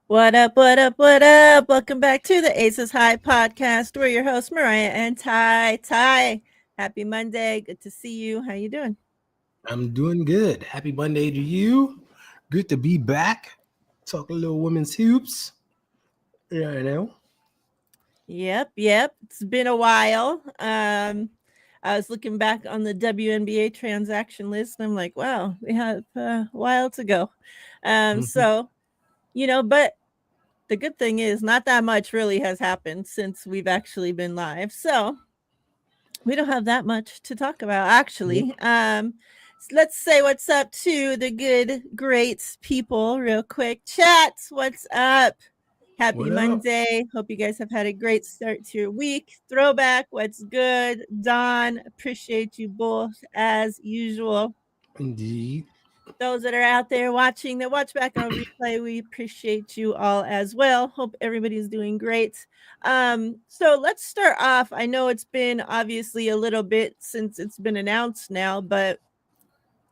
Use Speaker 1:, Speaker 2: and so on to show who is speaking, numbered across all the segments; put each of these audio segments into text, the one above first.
Speaker 1: What up, what up, what up? Welcome back to the Aces High podcast. We're your hosts, Mariah and Ty. Ty, happy Monday. Good to see you. How you doing?
Speaker 2: I'm doing good. Happy Monday to you. Good to be back. Talking a little women's hoops. Yeah, I know.
Speaker 1: Yep. It's been a while. I was looking back on the WNBA transaction list and I'm like, wow, we have a while to go.
Speaker 2: Mhm.
Speaker 1: So, but the good thing is not that much really has happened since we've actually been live. So, we don't have that much to talk about
Speaker 2: Yep.
Speaker 1: actually. Let's say what's up to the good great people real quick. Chat, what's up? Happy
Speaker 2: What up?
Speaker 1: Monday. Hope you guys have had a great start to your week. Throwback, what's good? Don, appreciate you both as usual.
Speaker 2: Indeed.
Speaker 1: Those that are out there watching that watch back on replay, we appreciate you all as well. Hope everybody's doing great. So let's start off. I know it's been obviously a little bit since it's been announced now, but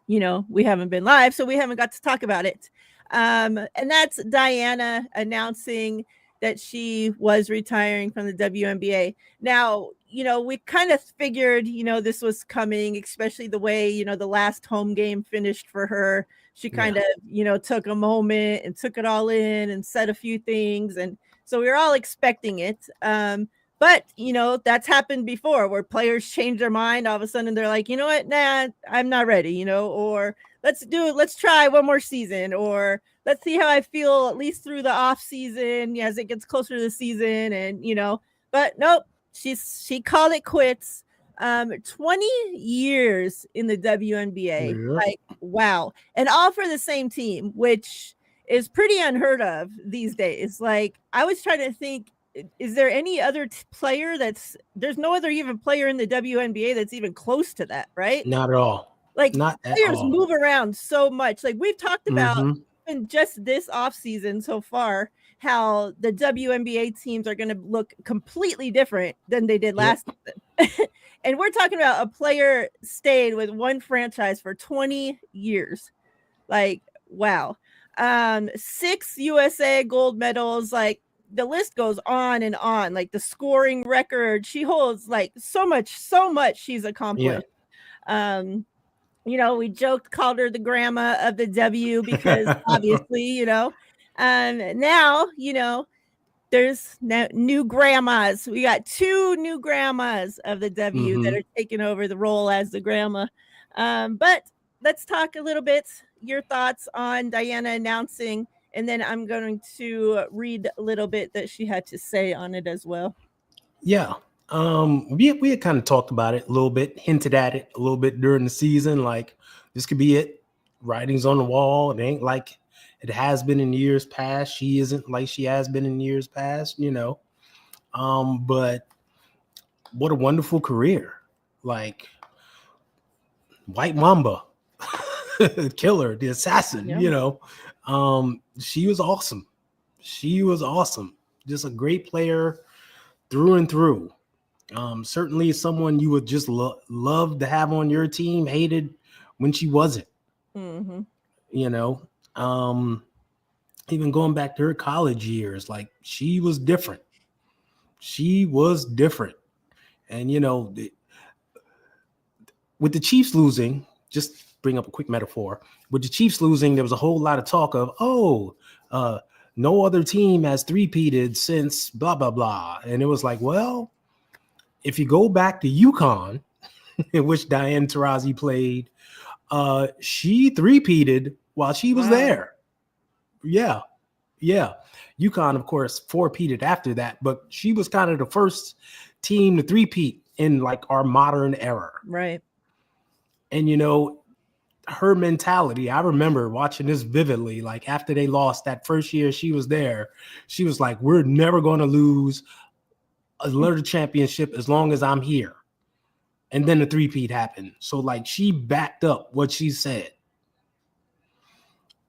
Speaker 1: we haven't been live, so we haven't got to talk about it. And that's Diana announcing that she was retiring from the WNBA. Now, we kind of figured, this was coming, especially the way, the last home game finished for her. She kind
Speaker 2: Yeah.
Speaker 1: of, took a moment and took it all in and said a few things. And so we were all expecting it. But that's happened before where players change their mind. All of a sudden, they're like, you know what? Nah, I'm not ready. Or let's do it. Let's try one more season, or let's see how I feel at least through the off season as it gets closer to the season. And but nope, she called it quits. 20 years in the WNBA,
Speaker 2: Yep.
Speaker 1: like wow, and all for the same team, which is pretty unheard of these days. Like I was trying to think, is there any other player there's no other even player in the WNBA that's even close to that, right?
Speaker 2: Not at all.
Speaker 1: Like
Speaker 2: Not at
Speaker 1: players
Speaker 2: all.
Speaker 1: move around so much. Like we've talked about
Speaker 2: Mm-hmm.
Speaker 1: in just this offseason so far how the WNBA teams are going to look completely different than they did
Speaker 2: Yep.
Speaker 1: last season. And we're talking about a player stayed with one franchise for 20 years. Like, wow. 6 USA gold medals, like the list goes on and on. Like the scoring record, she holds like so much she's
Speaker 2: Yeah.
Speaker 1: accomplished. Um, we joked, called her the grandma of the W because obviously, now, there's new grandmas. We got 2 new grandmas of the W that
Speaker 2: Mm-hmm.
Speaker 1: are taking over the role as the grandma. But let's talk a little bit your thoughts on Diana announcing, and then I'm going to read a little bit that she had to say on it as well.
Speaker 2: Yeah. We had kind of talked about it a little bit, hinted at it a little bit during the season. Like this could be it. Writing's on the wall. It ain't like it has been in years past. She isn't like she has been in years past. But what a wonderful career. Like White Mamba, killer, the assassin,
Speaker 1: Yeah.
Speaker 2: she was awesome. She was awesome. Just a great player through and through. Certainly someone you would just love to have on your team, hated when she wasn't,
Speaker 1: Mhm.
Speaker 2: you know. Um, Even going back to her college years, like she was different. She was different. And with the Chiefs losing, just bring up a quick metaphor. With the Chiefs losing, there was a whole lot of talk of, uh, no other team has three-peated since blah blah blah. And it was like, well, if you go back to UConn, in which Diane Taurasi played, she three-peated while she was
Speaker 1: Wow.
Speaker 2: there. Yeah, yeah. UConn, of course, four-peated after that, but she was kind of the first team to three-peat in like our modern era.
Speaker 1: Right.
Speaker 2: And her mentality, I remember watching this vividly. Like after they lost that first year she was there, she was like, we're never going to lose another championship as long as I'm here. And then the three-peat happened. So like she backed up what she said.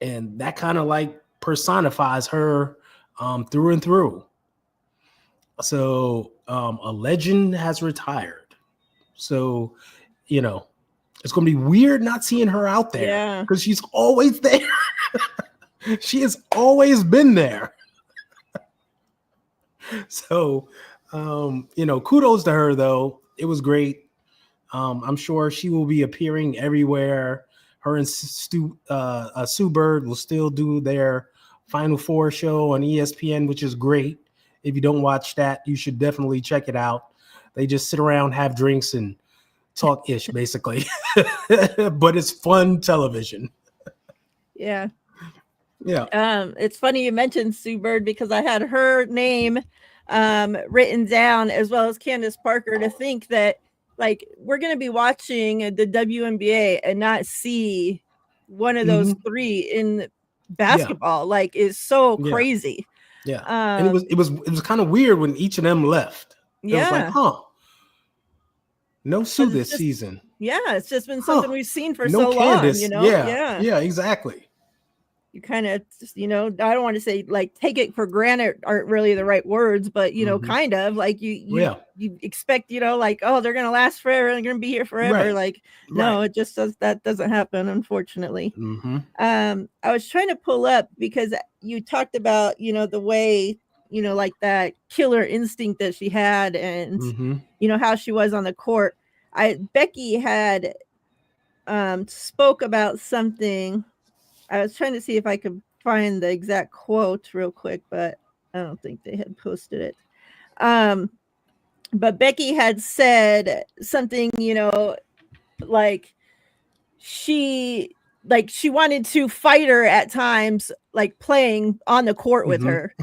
Speaker 2: And that kind of like personifies her through and through. So a legend has retired. So, you know, it's going to be weird not seeing her out there
Speaker 1: Yeah.
Speaker 2: because she's always there. She has always been there. So, kudos to her though. It was great. I'm sure she will be appearing everywhere. Her and Sue Bird will still do their Final Four show on ESPN, which is great. If you don't watch that, you should definitely check it out. They just sit around, have drinks, and talk ish, basically. But it's fun television.
Speaker 1: Yeah.
Speaker 2: Yeah.
Speaker 1: It's funny you mentioned Sue Bird because I had her name written down as well as Candace Parker to think that like we're going to be watching the WNBA and not see one of those
Speaker 2: Hmm.
Speaker 1: three in
Speaker 2: Yeah.
Speaker 1: basketball like is so
Speaker 2: Yeah.
Speaker 1: crazy.
Speaker 2: Yeah. And it was
Speaker 1: Um
Speaker 2: it was it was kind of weird when each of them left. It was like,
Speaker 1: yeah,
Speaker 2: huh, no Sue
Speaker 1: cuz it's
Speaker 2: this
Speaker 1: just
Speaker 2: season.
Speaker 1: yeah, it's just been
Speaker 2: Huh.
Speaker 1: something we've seen for
Speaker 2: No
Speaker 1: so long,
Speaker 2: Candace. Yeah.
Speaker 1: Yeah.
Speaker 2: Yeah, exactly.
Speaker 1: You kind of just, I don't want to say like take it for granted aren't really the right words, but
Speaker 2: Hmm.
Speaker 1: kind of like you
Speaker 2: Yeah.
Speaker 1: you expect, like, oh, they're gonna last forever, they're gonna be here forever.
Speaker 2: Right.
Speaker 1: Like,
Speaker 2: Right.
Speaker 1: no, it just does that doesn't happen, unfortunately.
Speaker 2: Hmm.
Speaker 1: I was trying to pull up because you talked about, the way, like that killer instinct that she had and
Speaker 2: Hmm.
Speaker 1: how she was on the court. Becky had spoke about something. I was trying to see if I could find the exact quote real quick, but I don't think they had posted it. Um, but Becky had said something, like she she wanted to fight her at times, like playing on the court with
Speaker 2: Hmm.
Speaker 1: her.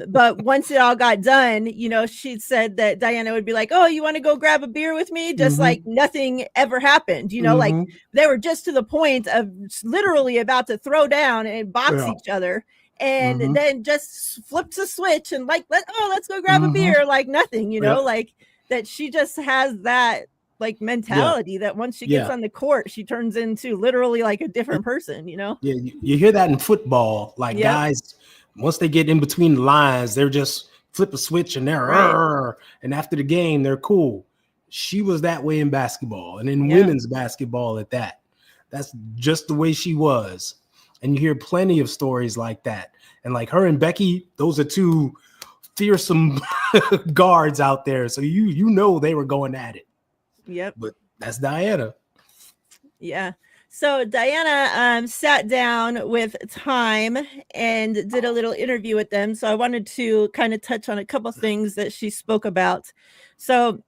Speaker 1: But once it all got done, she said that Diana would be like, oh, you want to go grab a beer with me, just like
Speaker 2: Hmm.
Speaker 1: nothing ever happened, like
Speaker 2: Hmm.
Speaker 1: they were just to the point of literally about to throw down and box
Speaker 2: Yeah.
Speaker 1: each other, and
Speaker 2: Hmm.
Speaker 1: then just flips a switch and like let's go grab a
Speaker 2: Hmm.
Speaker 1: beer, like nothing,
Speaker 2: Yep.
Speaker 1: like that she just has that like
Speaker 2: Yeah.
Speaker 1: mentality that once she gets
Speaker 2: Yeah.
Speaker 1: on the court, she turns into literally like a different person.
Speaker 2: Yeah, you hear that in football. Like
Speaker 1: Yep.
Speaker 2: guys, once they get in between the lines, they're just flip a switch and they're
Speaker 1: Right.
Speaker 2: and after the game, they're cool. She was that way in basketball and in
Speaker 1: Yeah.
Speaker 2: women's basketball at that. That's just the way she was. And you hear plenty of stories like that. And like her and Becky, those are two fearsome guards out there. So you know they were going at it.
Speaker 1: Yep.
Speaker 2: But that's Diana.
Speaker 1: Yeah. So Diana sat down with Time and did a little interview with them. So I wanted to kind of touch on a couple things that she spoke about. So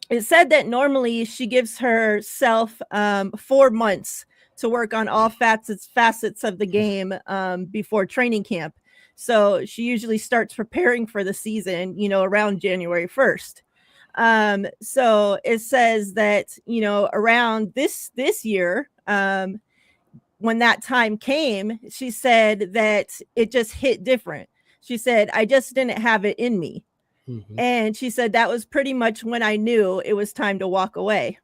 Speaker 1: it said that normally she gives herself 4 months to work on all facets of the game before training camp. So she usually starts preparing for the season, around January 1st. So it says that, around this year, when that time came, she said that it just hit different. She said, I just didn't have it in me.
Speaker 2: Mhm.
Speaker 1: And she said that was pretty much when I knew it was time to walk away.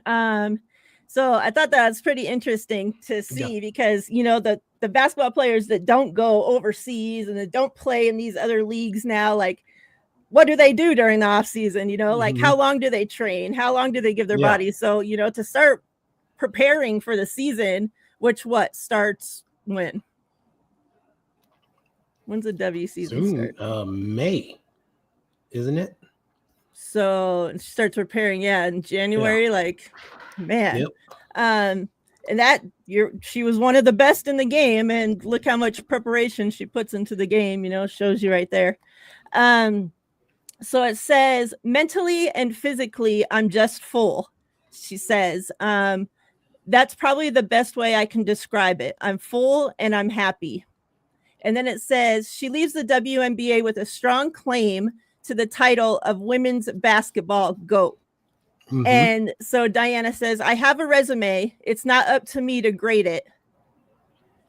Speaker 1: Um, so I thought that was pretty interesting to
Speaker 2: Yeah.
Speaker 1: see because the basketball players that don't go overseas and that don't play in these other leagues now, like what do they do during the off season? Like
Speaker 2: Mhm.
Speaker 1: how long do they train? How long do they give their
Speaker 2: Yeah.
Speaker 1: bodies? So to start preparing for the season, which what starts when? When's the W season
Speaker 2: Soon,
Speaker 1: start?
Speaker 2: May, isn't it?
Speaker 1: So she starts preparing, yeah, in
Speaker 2: Yeah.
Speaker 1: January. Like, man,
Speaker 2: Yep.
Speaker 1: and that she was one of the best in the game, and look how much preparation she puts into the game. Shows you right there. Um, so it says mentally and physically, I'm just full. She says, that's probably the best way I can describe it. I'm full and I'm happy. And then it says she leaves the WNBA with a strong claim to the title of women's basketball GOAT.
Speaker 2: Hmm.
Speaker 1: And so Diana says, I have a resume. It's not up to me to grade it.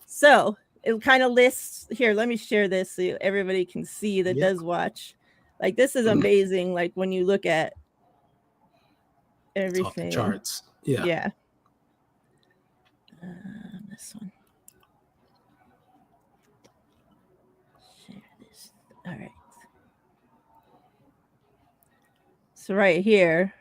Speaker 1: So it kind of lists here. Let me share this so everybody can see that
Speaker 2: Yeah.
Speaker 1: does watch. Like, this is amazing. Like, when you look at
Speaker 2: Off the
Speaker 1: everything.
Speaker 2: charts. Yeah.
Speaker 1: Yeah. This one. Share this. All right. So right here.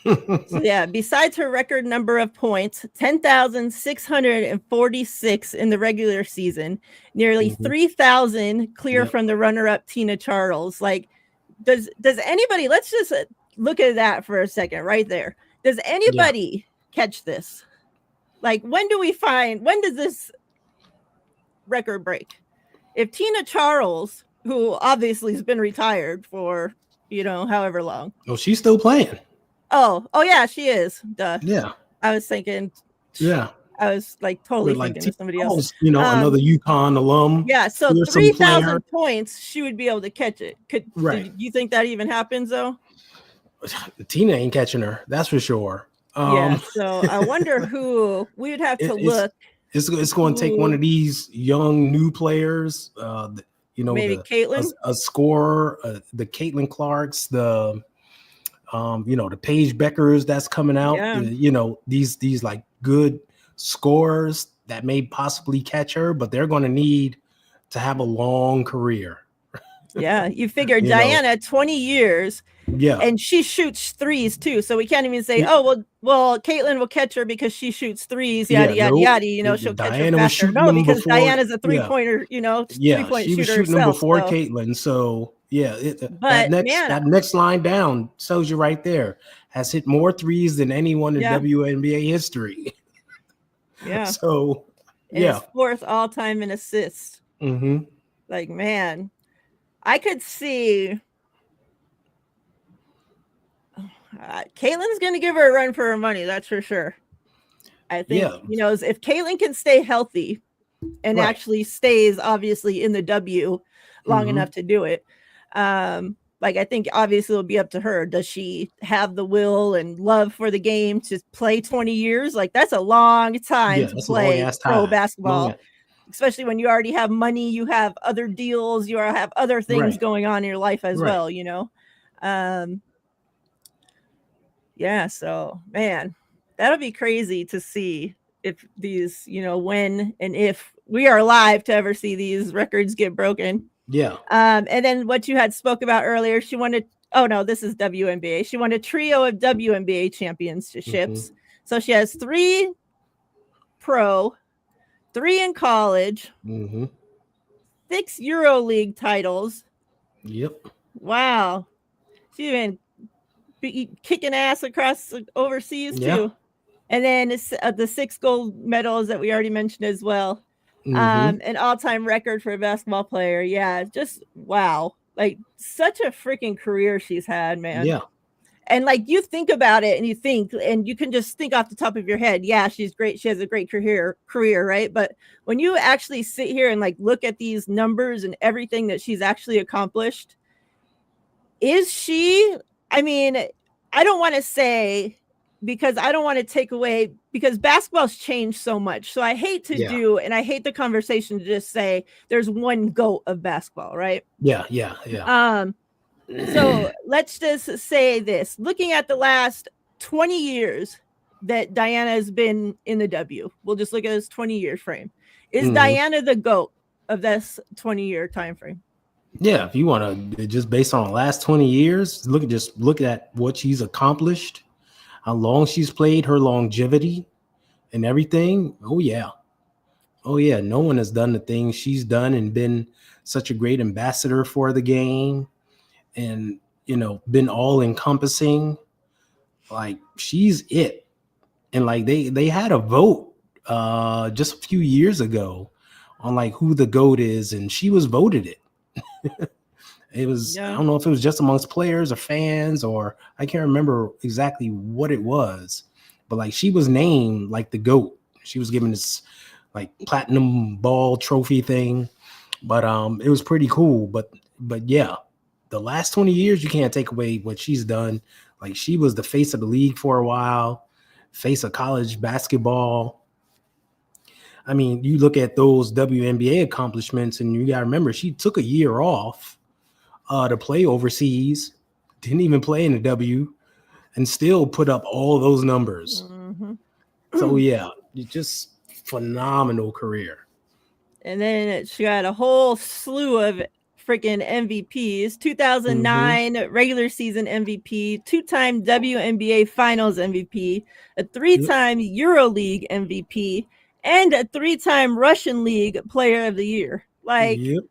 Speaker 1: So yeah, besides her record number of points, 10,646 in the regular season, nearly
Speaker 2: Mhm.
Speaker 1: 3,000 clear
Speaker 2: Yep.
Speaker 1: from the runner-up Tina Charles. Like, does anybody? Let's just look at that for a second, right there. Does
Speaker 2: Yeah.
Speaker 1: anybody catch this? Like, when does this record break? If Tina Charles, who obviously has been retired for however long.
Speaker 2: Well, she's still playing.
Speaker 1: Oh yeah, she is. Duh.
Speaker 2: Yeah.
Speaker 1: I was thinking,
Speaker 2: Yeah.
Speaker 1: I was like totally
Speaker 2: With like
Speaker 1: thinking
Speaker 2: T
Speaker 1: of somebody else.
Speaker 2: Charles, you know,
Speaker 1: Um,
Speaker 2: another UConn alum,
Speaker 1: yeah, so
Speaker 2: fearsome player.
Speaker 1: 3,000 points, she would be able to catch it.
Speaker 2: Right.
Speaker 1: Did you think that even happens though?
Speaker 2: Tina ain't catching her. That's for sure.
Speaker 1: Yeah, so I wonder who we would have to
Speaker 2: it,
Speaker 1: look.
Speaker 2: it's going to take one
Speaker 1: Who
Speaker 2: of these young new players. You know,
Speaker 1: maybe Caitlin?
Speaker 2: a scorer, the Caitlin Clarks, the you know, the Paige Beckers that's coming out.
Speaker 1: Yeah,
Speaker 2: You know, these like good scorers that may possibly catch her, but they're going to need to have a long career.
Speaker 1: yeah. You figure
Speaker 2: You know,
Speaker 1: Diana 20 years,
Speaker 2: yeah.
Speaker 1: and she shoots threes too. So we can't even say, oh well, Caitlin will catch her because she shoots threes, yada
Speaker 2: Yeah,
Speaker 1: yada
Speaker 2: no,
Speaker 1: yada. She'll catch her
Speaker 2: Diana was
Speaker 1: faster.
Speaker 2: shooting
Speaker 1: No,
Speaker 2: them
Speaker 1: because
Speaker 2: before.
Speaker 1: Diana's a three
Speaker 2: Yeah,
Speaker 1: pointer, three
Speaker 2: yeah,
Speaker 1: point
Speaker 2: she was
Speaker 1: shooter
Speaker 2: shooting them
Speaker 1: herself.
Speaker 2: before
Speaker 1: So,
Speaker 2: Caitlin. So yeah,
Speaker 1: but man,
Speaker 2: that next line down tells you right there, has hit more threes than anyone in
Speaker 1: yeah,
Speaker 2: WNBA history.
Speaker 1: yeah,
Speaker 2: So
Speaker 1: and
Speaker 2: yeah,
Speaker 1: is fourth all time in assists.
Speaker 2: mm-hmm.
Speaker 1: Like man, I could see. Caitlin's going to give her a run for her money. That's for sure. I think,
Speaker 2: Yeah,
Speaker 1: if Caitlin can stay healthy and
Speaker 2: right,
Speaker 1: actually stays obviously in the W long
Speaker 2: mm-hmm.
Speaker 1: enough to do it, like I think obviously it'll be up to her. Does she have the will and love for the game to play 20 years? Like that's a long time
Speaker 2: Yeah,
Speaker 1: to
Speaker 2: that's a long
Speaker 1: play
Speaker 2: ass
Speaker 1: pro
Speaker 2: time.
Speaker 1: basketball, especially when you already have money, you have other deals, you have other things
Speaker 2: Right,
Speaker 1: going on in your life as
Speaker 2: right.
Speaker 1: well. Um, Yeah, so man, that'll be crazy to see if these, when and if we are alive to ever see these records get broken.
Speaker 2: Yeah.
Speaker 1: And then what you had spoke about earlier, she wanted. Oh no, this is WNBA. She won a trio of WNBA
Speaker 2: Mm-hmm.
Speaker 1: championships. So she has 3 pro, 3 in college,
Speaker 2: Mm-hmm.
Speaker 1: 6 EuroLeague titles.
Speaker 2: Yep.
Speaker 1: Wow, she's been kicking ass across overseas
Speaker 2: Yeah.
Speaker 1: too. And then the 6 gold medals that we already mentioned as well.
Speaker 2: Mm-hmm.
Speaker 1: An all-time record for a basketball player. Yeah, just wow. Like such a freaking career she's had, man.
Speaker 2: Yeah.
Speaker 1: And like you think about it and you can just think off the top of your head, yeah, she's great. She has a great career, right? But when you actually sit here and like look at these numbers and everything that she's actually accomplished, is she, I mean, I don't want to say, because I don't want to take away, because basketball's changed so much. So I hate to
Speaker 2: Yeah.
Speaker 1: do, and I hate the conversation to just say there's one GOAT of basketball, right?
Speaker 2: Yeah. Yeah. Yeah.
Speaker 1: So let's just say this, looking at the last 20 years that Diana has been in the W, we'll just look at this 20-year frame. Is
Speaker 2: Mm-hmm.
Speaker 1: Diana the GOAT of this 20-year time frame?
Speaker 2: Yeah, if you want to just based on the last 20 years, look at what she's accomplished, how long she's played, her longevity and everything. Oh yeah. Oh yeah, no one has done the things she's done and been such a great ambassador for the game and been all encompassing. Like she's it. And like they had a vote just a few years ago on like who the GOAT is and she was voted it. It was, I
Speaker 1: Yeah.
Speaker 2: don't know if it was just amongst players or fans, or I can't remember exactly what it was, but like she was named like the GOAT. She was given this like platinum ball trophy thing, but it was pretty cool. But yeah, the last 20 years you can't take away what she's done. Like she was the face of the league for a while, face of college basketball. I mean, you look at those WNBA accomplishments, and you got to remember she took a year off to play overseas, didn't even play in the W, and still put up all those numbers.
Speaker 1: Mm-hmm.
Speaker 2: So yeah, just phenomenal career.
Speaker 1: And then she got a whole slew of freaking MVPs,
Speaker 2: Mm-hmm.
Speaker 1: 2009 regular season MVP, 2-time WNBA Finals MVP, a 3-time EuroLeague MVP, and a 3-time Russian League Player of the Year. Like,
Speaker 2: Yep.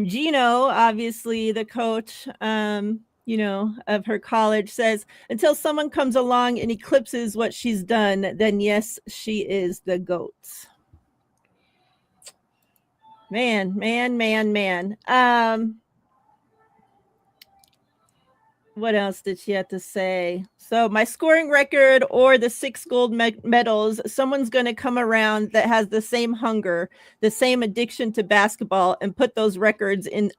Speaker 1: Gino, obviously the coach, of her college, says until someone comes along and eclipses what she's done, then yes, she is the GOAT. Man. What else did she have to say? So my scoring record or the 6 gold medals, someone's going to come around that has the same hunger, the same addiction to basketball, and put those records in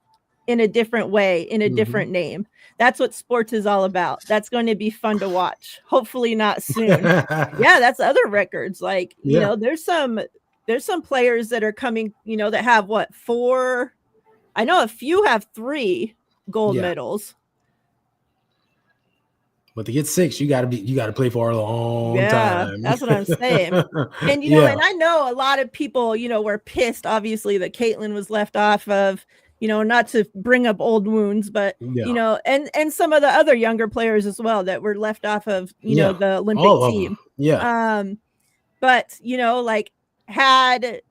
Speaker 1: a different way, in a different name. That's what sports is all about. That's going to be fun to watch. Hopefully not soon. Yeah, that's other records. Like,
Speaker 2: Yeah.
Speaker 1: there's some players that are coming, that have what, 4, I know a few have 3 gold
Speaker 2: Yeah.
Speaker 1: medals.
Speaker 2: But to get 6, you gotta play for a long
Speaker 1: Yeah,
Speaker 2: time.
Speaker 1: that's what I'm saying. And
Speaker 2: Yeah.
Speaker 1: and I know a lot of people, were pissed obviously that Caitlin was left off of, not to bring up old wounds, but
Speaker 2: Yeah.
Speaker 1: and some of the other younger players as well that were left off of,
Speaker 2: Yeah.
Speaker 1: the Olympic
Speaker 2: All of them.
Speaker 1: team.
Speaker 2: Yeah.
Speaker 1: But like had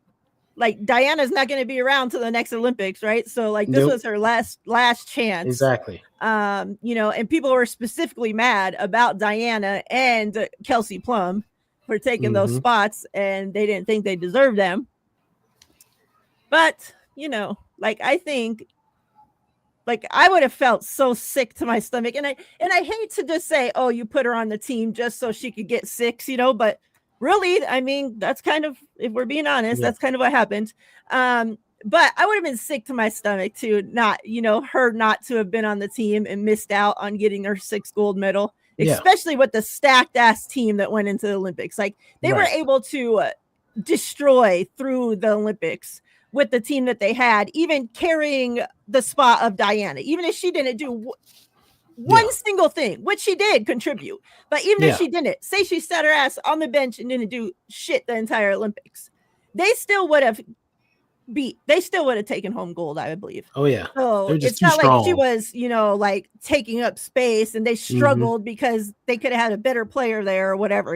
Speaker 1: like Diana's not going to be around to the next Olympics, right? So like this
Speaker 2: Nope.
Speaker 1: was her last chance.
Speaker 2: Exactly.
Speaker 1: And people were specifically mad about Diana and Kelsey Plum for taking those spots, and they didn't think they deserved them. But, like I think like I would have felt so sick to my stomach. And I hate to just say, oh, you put her on the team just so she could get 6, but really, I mean, that's kind of, if we're being honest, that's kind of what happened. But I would have been sick to my stomach to not, her not to have been on the team and missed out on getting her 6th gold medal, especially with the stacked ass team that went into the Olympics. Like they were able to destroy through the Olympics with the team that they had, even carrying the spot of Diana, even if she didn't do one single thing, which she did contribute. But even if she didn't, say she sat her ass on the bench and didn't do shit the entire Olympics, they still would have taken home gold, I would believe.
Speaker 2: Oh yeah.
Speaker 1: So it's not like she was, like taking up space and they struggled because they could have had a better player there or whatever,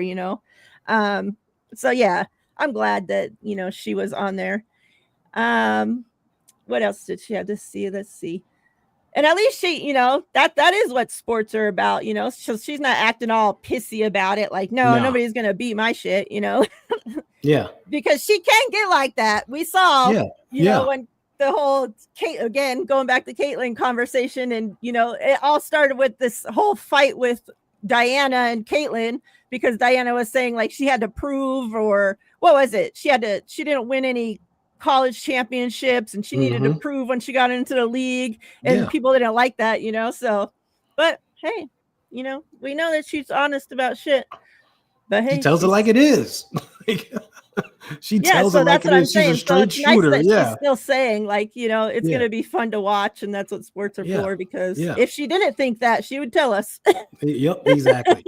Speaker 1: So yeah, I'm glad that, she was on there. What else did she have to see? Let's see. And at least she, that is what sports are about, so she's not acting all pissy about it. Like, no, nobody's going to beat my shit,
Speaker 2: Yeah.
Speaker 1: Because she can get like that. We saw, when the whole again, going back to Caitlin conversation, and, it all started with this whole fight with Diana and Caitlin, because Diana was saying like she had to prove, or what was it? She didn't win any college championships and she needed to prove when she got into the league, and people didn't like that, so, but hey, we know that she's honest about shit, but hey,
Speaker 2: she tells it like it is. She tells it like it is. She's a straight shooter.
Speaker 1: Nice that she's still saying like, it's going to be fun to watch, and that's what sports are for, because if she didn't think that, she would tell us.
Speaker 2: Yep, exactly.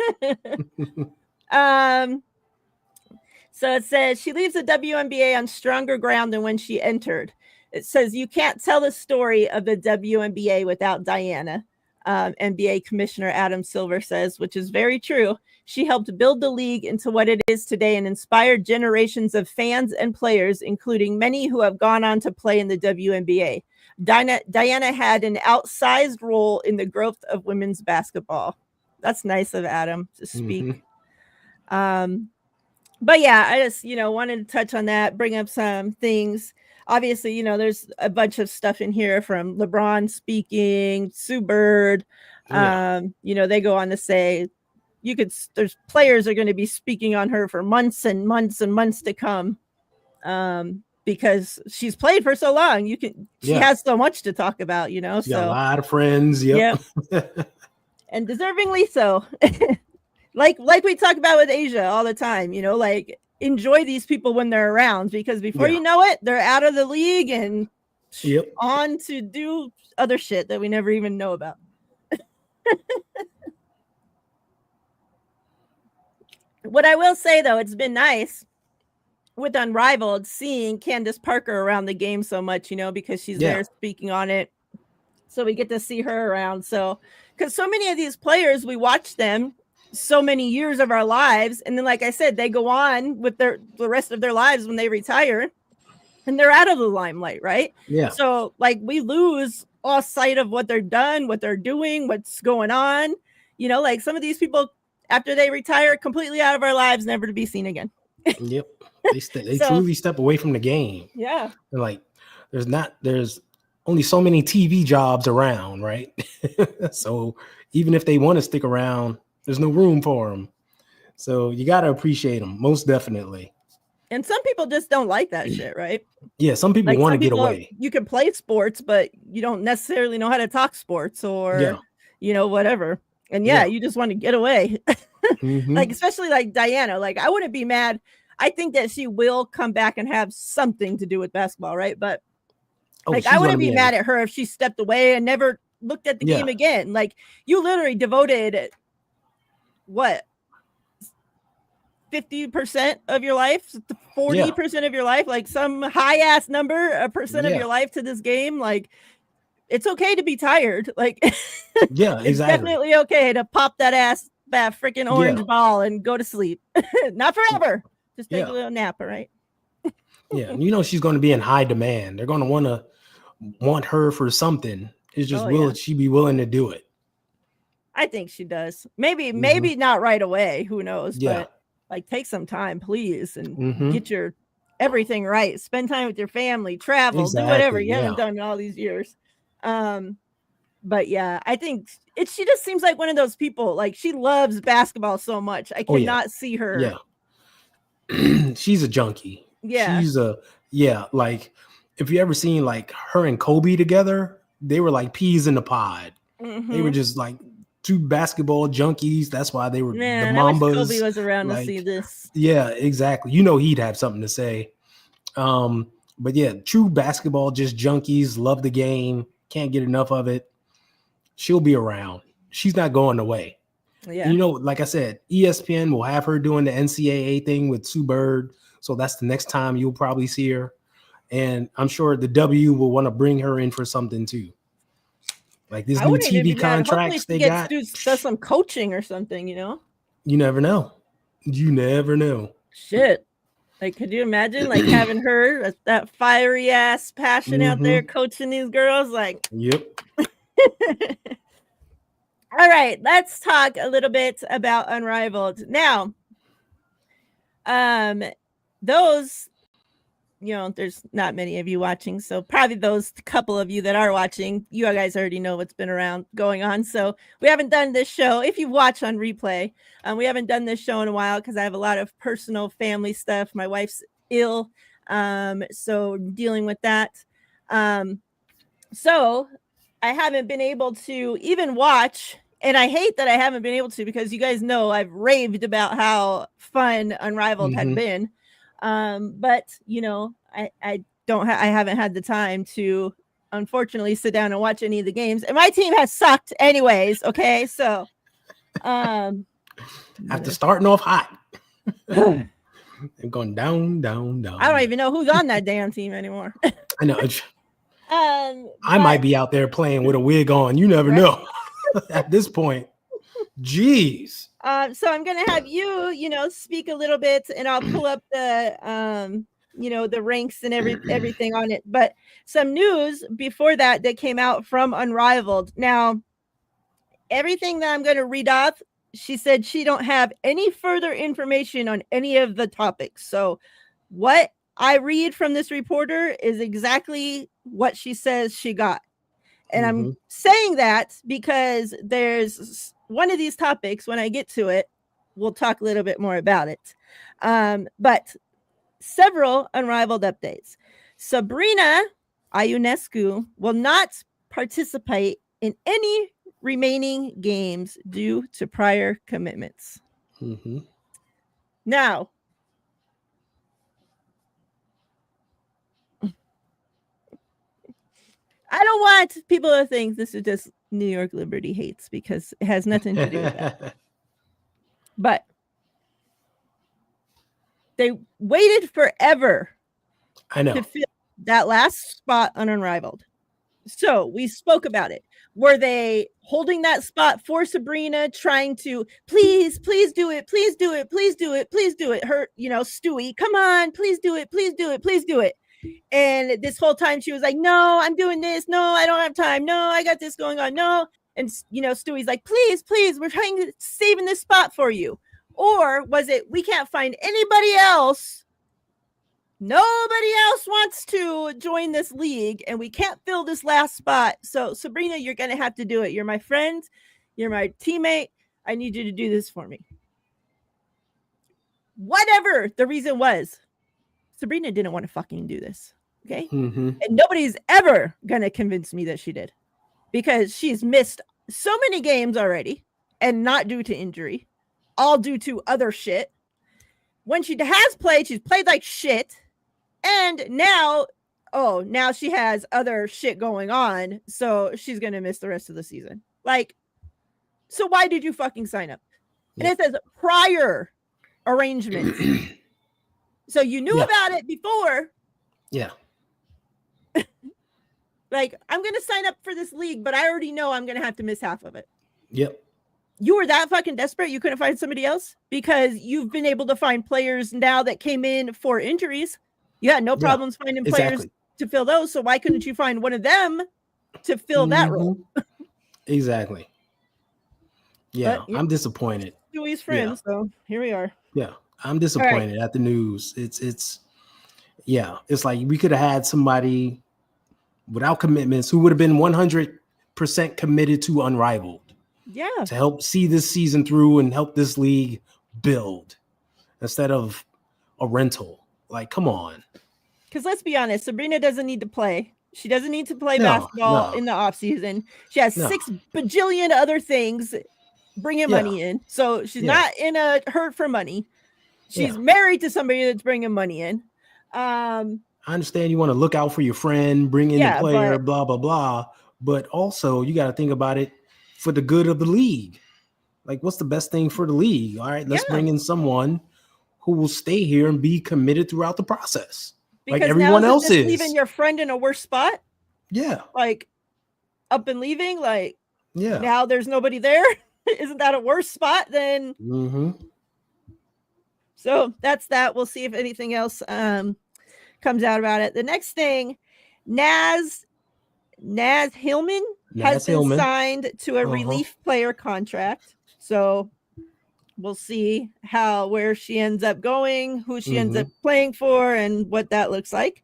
Speaker 1: So it says she leaves the WNBA on stronger ground than when she entered. It says you can't tell the story of the WNBA without Diana. NBA Commissioner Adam Silver says, which is very true. She helped build the league into what it is today and inspired generations of fans and players, including many who have gone on to play in the WNBA. Diana had an outsized role in the growth of women's basketball. That's nice of Adam to speak. But yeah, I just, wanted to touch on that, bring up some things. Obviously, there's a bunch of stuff in here from LeBron speaking, Sue Bird. They go on to say there's players are going to be speaking on her for months and months and months to come. Because she's played for so long, she has so much to talk about,
Speaker 2: She's got a lot of friends. Yep.
Speaker 1: And deservingly so. Like we talk about with Asia all the time, like enjoy these people when they're around, because before you know it, they're out of the league and on to do other shit that we never even know about. What I will say though, it's been nice with Unrivaled, seeing Candace Parker around the game so much, because she's
Speaker 2: Yeah.
Speaker 1: there speaking on it. So we get to see her around. So, because so many of these players, we watch them so many years of our lives. And then, like I said, they go on with the rest of their lives when they retire and they're out of the limelight, right?
Speaker 2: Yeah.
Speaker 1: So, like, we lose all sight of what they're done, what they're doing, what's going on. Like some of these people, after they retire, completely out of our lives, never to be seen again.
Speaker 2: Yep. They
Speaker 1: So,
Speaker 2: truly step away from the game.
Speaker 1: yeah.
Speaker 2: And like there's only so many TV jobs around, right? So even if they want to stick around, there's no room for them. So you got to appreciate them, most definitely.
Speaker 1: And some people just don't like that shit, right?
Speaker 2: Yeah, some people
Speaker 1: Like
Speaker 2: want to
Speaker 1: some
Speaker 2: get
Speaker 1: people,
Speaker 2: away.
Speaker 1: you can play sports, but you don't necessarily know how to talk sports or,
Speaker 2: Yeah.
Speaker 1: Whatever. And
Speaker 2: Yeah.
Speaker 1: you just want to get away.
Speaker 2: Mm-hmm.
Speaker 1: Like, especially like Diana, like I wouldn't be mad. I think that she will come back and have something to do with basketball, right? But like, I wouldn't be mad at her if she stepped away and never looked at the game again. Like, you literally devoted what, 50% of your life, 40% of your life, like some high ass number, a percent of your life to this game. Like, it's okay to be tired. Like,
Speaker 2: Yeah,
Speaker 1: it's definitely okay to pop that freaking orange ball and go to sleep. Not forever. Just take a little nap, all right?
Speaker 2: Yeah, she's going to be in high demand. They're going to want her for something. It's just will she be willing to do it?
Speaker 1: I think she does. Maybe not right away. Who knows?
Speaker 2: Yeah.
Speaker 1: But like, take some time, please, and get your everything right. Spend time with your family, travel, do whatever you haven't done in all these years. But yeah, I think she just seems like one of those people. Like, she loves basketball so much. I cannot see her.
Speaker 2: Yeah. She's a junkie.
Speaker 1: Yeah.
Speaker 2: She's like, if you ever seen like her and Kobe together, they were like peas in the pod. They were just like two basketball junkies. That's why they were the Mambas.
Speaker 1: I wish Kobe was around to see this.
Speaker 2: Yeah, exactly. He'd have something to say. But yeah, true basketball just junkies, love the game, can't get enough of it. She'll be around. She's not going away.
Speaker 1: Yeah.
Speaker 2: Like I said, ESPN will have her doing the NCAA thing with Sue Bird. So that's the next time you'll probably see her. And I'm sure the W will want to bring her in for something too. Like this new TV contracts they got.
Speaker 1: Does some coaching or something,
Speaker 2: You never know. You never know.
Speaker 1: Shit. Like, could you imagine like having her, that fiery ass passion out there coaching these girls? Like,
Speaker 2: yep.
Speaker 1: All right, let's talk a little bit about Unrivaled. Now, those, there's not many of you watching, so probably those couple of you that are watching, you guys already know what's been going on. So we haven't done this show. If you watch on replay, we haven't done this show in a while because I have a lot of personal family stuff. My wife's ill, so dealing with that. So I haven't been able to even watch. And I hate that I haven't been able to, because you guys know I've raved about how fun Unrivaled had been. But I haven't had the time to, unfortunately, sit down and watch any of the games. And my team has sucked anyways. Okay. So,
Speaker 2: after starting off hot and going down, down, down.
Speaker 1: I don't even know who's on that damn team anymore.
Speaker 2: I know. I might be out there playing with a wig on. You never know. At this point, jeez.
Speaker 1: So I'm gonna have you, speak a little bit, and I'll pull up the, the ranks and everything on it. But some news before that came out from Unrivaled. Now, everything that I'm going to read off, she said she don't have any further information on any of the topics. So, what I read from this reporter is exactly what she says she got. And I'm saying that because there's one of these topics, when I get to it, we'll talk a little bit more about it. But several Unrivaled updates. Sabrina Ionescu will not participate in any remaining games due to prior commitments. Now, I don't want people to think this is just New York Liberty hates, because it has nothing to do with that. But They waited forever
Speaker 2: I
Speaker 1: to
Speaker 2: know.
Speaker 1: fill that last spot on Unrivaled. So we spoke about it. Were they holding that spot for Sabrina, trying to please, please do it, please do it, please do it, please do it? Her, Stewie, come on, please do it, please do it, please do it. And this whole time she was like, no, I'm doing this. No, I don't have time. No, I got this going on. No. And, Stewie's like, please, please, we're trying to saving this spot for you. Or was it, we can't find anybody else? Nobody else wants to join this league and we can't fill this last spot. So, Sabrina, you're going to have to do it. You're my friend. You're my teammate. I need you to do this for me. Whatever the reason was, Sabrina didn't want to fucking do this. Okay.
Speaker 2: Mm-hmm.
Speaker 1: And nobody's ever going to convince me that she did because she's missed so many games already and not due to injury, all due to other shit. When she has played, she's played like shit. And now she has other shit going on. So she's going to miss the rest of the season. Like, so why did you fucking sign up? And it says prior arrangements. So you knew about it before.
Speaker 2: Yeah.
Speaker 1: Like, I'm going to sign up for this league, but I already know I'm going to have to miss half of it.
Speaker 2: Yep.
Speaker 1: You were that fucking desperate you couldn't find somebody else? Because you've been able to find players now that came in for injuries. You had no problems finding players to fill those. So why couldn't you find one of them to fill that role?
Speaker 2: Exactly. Yeah, but, I'm disappointed.
Speaker 1: Stewie's friends, so here we are.
Speaker 2: Yeah, I'm disappointed at the news. It's like we could have had somebody without commitments who would have been 100% committed to Unrivaled.
Speaker 1: Yeah.
Speaker 2: To help see this season through and help this league build instead of a rental. Like, come on.
Speaker 1: Because let's be honest, Sabrina doesn't need to play. She doesn't need to play basketball in the off season. She has 6 bajillion other things bringing money in. So she's not in a hurt for money. She's married to somebody that's bringing money in.
Speaker 2: I understand you want to look out for your friend, bring in the player, blah, blah, blah. But also you got to think about it for the good of the league. Like, what's the best thing for the league? All right, let's bring in someone who will stay here and be committed throughout the process.
Speaker 1: Because
Speaker 2: like everyone
Speaker 1: now,
Speaker 2: else is.
Speaker 1: Leaving your friend in a worse spot?
Speaker 2: Yeah.
Speaker 1: Like, up and leaving? Like,
Speaker 2: yeah.
Speaker 1: Now there's nobody there? Isn't that a worse spot than?
Speaker 2: Mm-hmm.
Speaker 1: So that's that. We'll see if anything else comes out about it. The next thing, Naz Hillman has been signed to a relief player contract. So we'll see where she ends up going, who she ends up playing for, and what that looks like.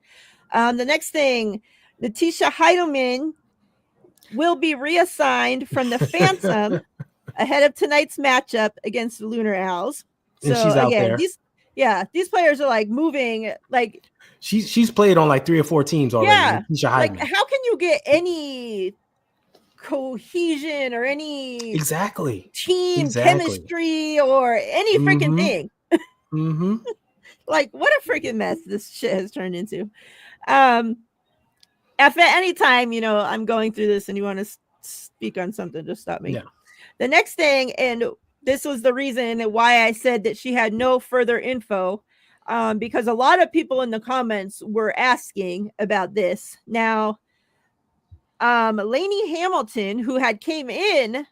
Speaker 1: The next thing, Natisha Heidelman will be reassigned from the Phantom ahead of tonight's matchup against the Lunar Owls. So
Speaker 2: and she's out there.
Speaker 1: These players are like moving. Like
Speaker 2: she's played on like 3 or 4 teams already.
Speaker 1: Yeah, like how can you get any cohesion or any team chemistry or any freaking thing? Like, what a freaking mess this shit has turned into. If at any time I'm going through this and you want to speak on something, just stop me. The next thing, and this was the reason why I said that she had no further info, because a lot of people in the comments were asking about this. Now, Lainey Hamilton, who had came in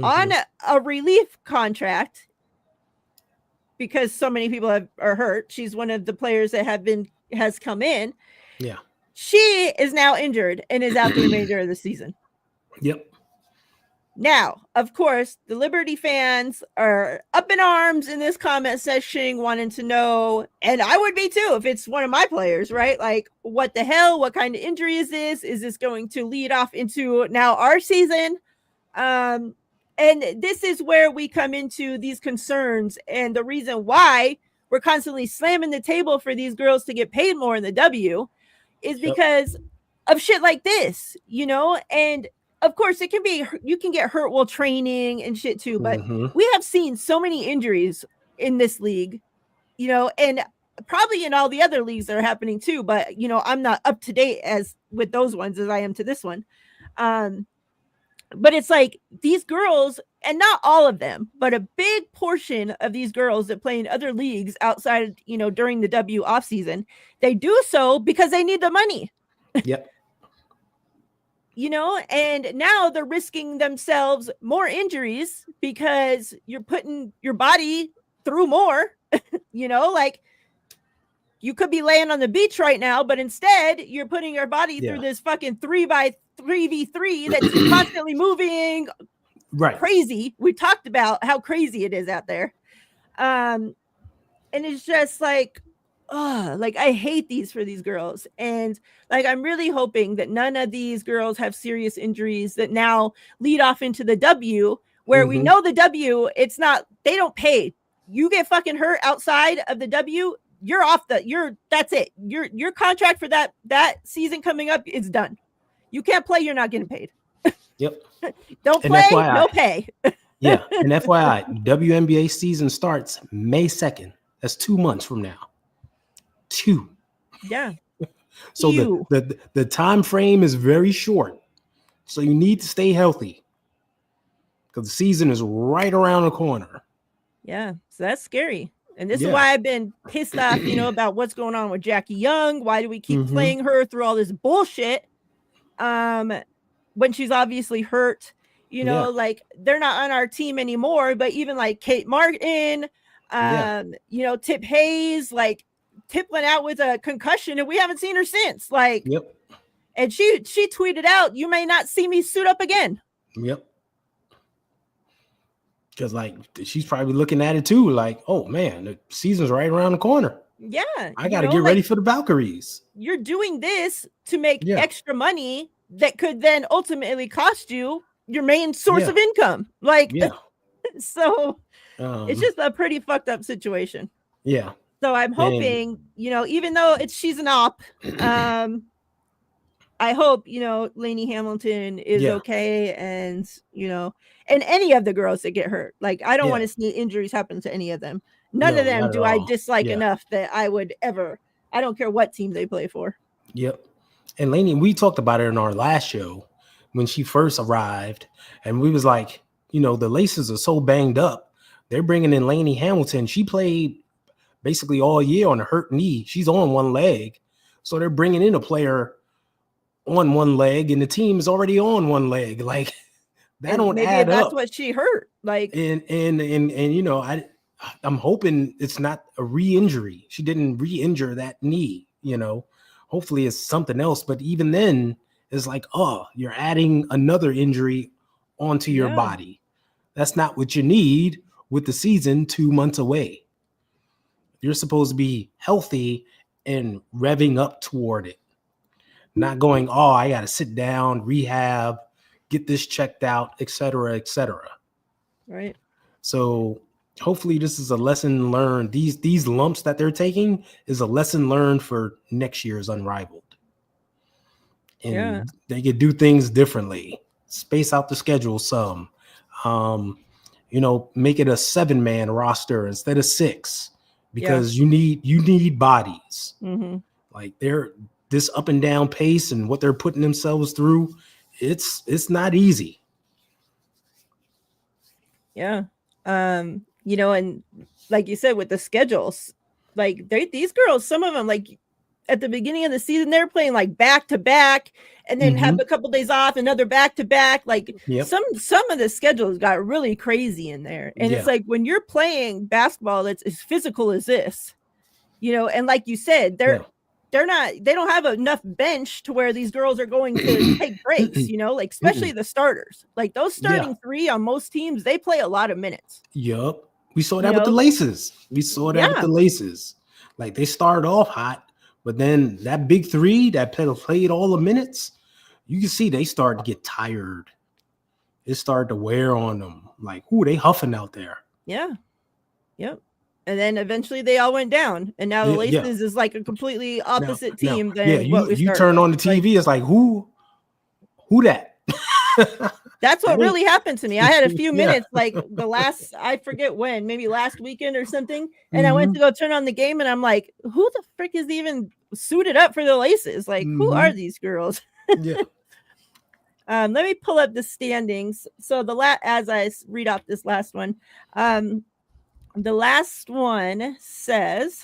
Speaker 1: on a relief contract because so many people are hurt. She's one of the players that has come in.
Speaker 2: Yeah.
Speaker 1: She is now injured and is out the remainder of the season.
Speaker 2: Yep.
Speaker 1: Now, of course, the Liberty fans are up in arms in this comment section, wanting to know, and I would be too if it's one of my players, right? Like, what the hell? What kind of injury is this? Is this going to lead off into now our season? And this is where we come into these concerns and the reason why we're constantly slamming the table for these girls to get paid more in the W is because of shit like this, and of course, it can be, you can get hurt while training and shit too, but we have seen so many injuries in this league, and probably in all the other leagues that are happening too, but, I'm not up to date as with those ones as I am to this one. But it's like these girls, and not all of them, but a big portion of these girls that play in other leagues outside, during the W off season, they do so because they need the money.
Speaker 2: Yep.
Speaker 1: And now they're risking themselves more injuries because you're putting your body through more, like you could be laying on the beach right now, but instead you're putting your body through this fucking 3x3v3 that's constantly moving.
Speaker 2: Right.
Speaker 1: Crazy. We talked about how crazy it is out there. And it's just like, like I hate these for these girls. And like, I'm really hoping that none of these girls have serious injuries that now lead off into the W, where we know the W, it's not, they don't pay. You get fucking hurt outside of the W, you're off that's it. Your contract for that season coming up is done. You can't play, you're not getting paid.
Speaker 2: Yep.
Speaker 1: Don't play, FYI, no pay.
Speaker 2: Yeah. And FYI, WNBA season starts May 2nd. That's 2 months from now. 2.
Speaker 1: Yeah.
Speaker 2: So the time frame is very short. So you need to stay healthy because the season is right around the corner.
Speaker 1: Yeah. So that's scary. And this is why I've been pissed off, about what's going on with Jackie Young. Why do we keep playing her through all this bullshit? When she's obviously hurt, like they're not on our team anymore. But even like Kate Martin, Tip Hayes, like Tip went out with a concussion and we haven't seen her since. Like, and she tweeted out, "You may not see me suit up again."
Speaker 2: Yep. Because like she's probably looking at it too, like, oh man, the season's right around the corner.
Speaker 1: Yeah,
Speaker 2: I got to get ready for the Valkyries.
Speaker 1: You're doing this to make extra money that could then ultimately cost you your main source of income. Like, so it's just a pretty fucked up situation.
Speaker 2: Yeah.
Speaker 1: So I'm hoping, even though she's an op, I hope, Lainey Hamilton is okay, and, and any of the girls that get hurt. Like, I don't want to see injuries happen to any of them. None of them do I dislike enough that I would ever, I don't care what team they play for.
Speaker 2: Yep. And Lainey, we talked about it in our last show when she first arrived, and we was like, the laces are so banged up. They're bringing in Lainey Hamilton. She played basically all year on a hurt knee. She's on one leg. So they're bringing in a player on one leg and the team is already on one leg. Like that don't add up.
Speaker 1: That's what she hurt. Like,
Speaker 2: and I'm hoping it's not a re-injury. She didn't re-injure that knee, hopefully it's something else. But even then it's like, oh, you're adding another injury onto your body. That's not what you need with the season 2 months away. You're supposed to be healthy and revving up toward it. Not going, oh, I got to sit down, rehab, get this checked out, et cetera, et cetera.
Speaker 1: Right.
Speaker 2: So hopefully this is a lesson learned. These lumps that they're taking is a lesson learned for next year's Unrivaled. And they could do things differently. Space out the schedule some. Make it a 7-man roster instead of 6 because you need bodies. Mm-hmm. Like they're this up and down pace and what they're putting themselves through. It's not easy.
Speaker 1: Yeah. And like you said, with the schedules, like these girls, some of them, like at the beginning of the season, they're playing like back to back and then have a couple days off, another back to back. Like some of the schedules got really crazy in there. And it's like when you're playing basketball that's as physical as this, and like you said, they don't have enough bench to where these girls are going to take breaks, like especially the starters. Like those starting 3 on most teams, they play a lot of minutes.
Speaker 2: Yup. We saw that with the Laces. With the Laces. Like they started off hot, but then that big 3 that played all the minutes, you can see they started to get tired. It started to wear on them. Like, they huffing out there.
Speaker 1: Yeah. Yep. And then eventually they all went down, and now the Laces is like a completely opposite team than what we started.
Speaker 2: You turn on the TV, it's like who that?
Speaker 1: That's what really happened to me. I had a few minutes, like the last, I forget when, maybe last weekend or something, and I went to go turn on the game, and I'm like, who the frick is even suited up for the Laces? Like, who are these girls? Let me pull up the standings. So as I read off this last one, the last one says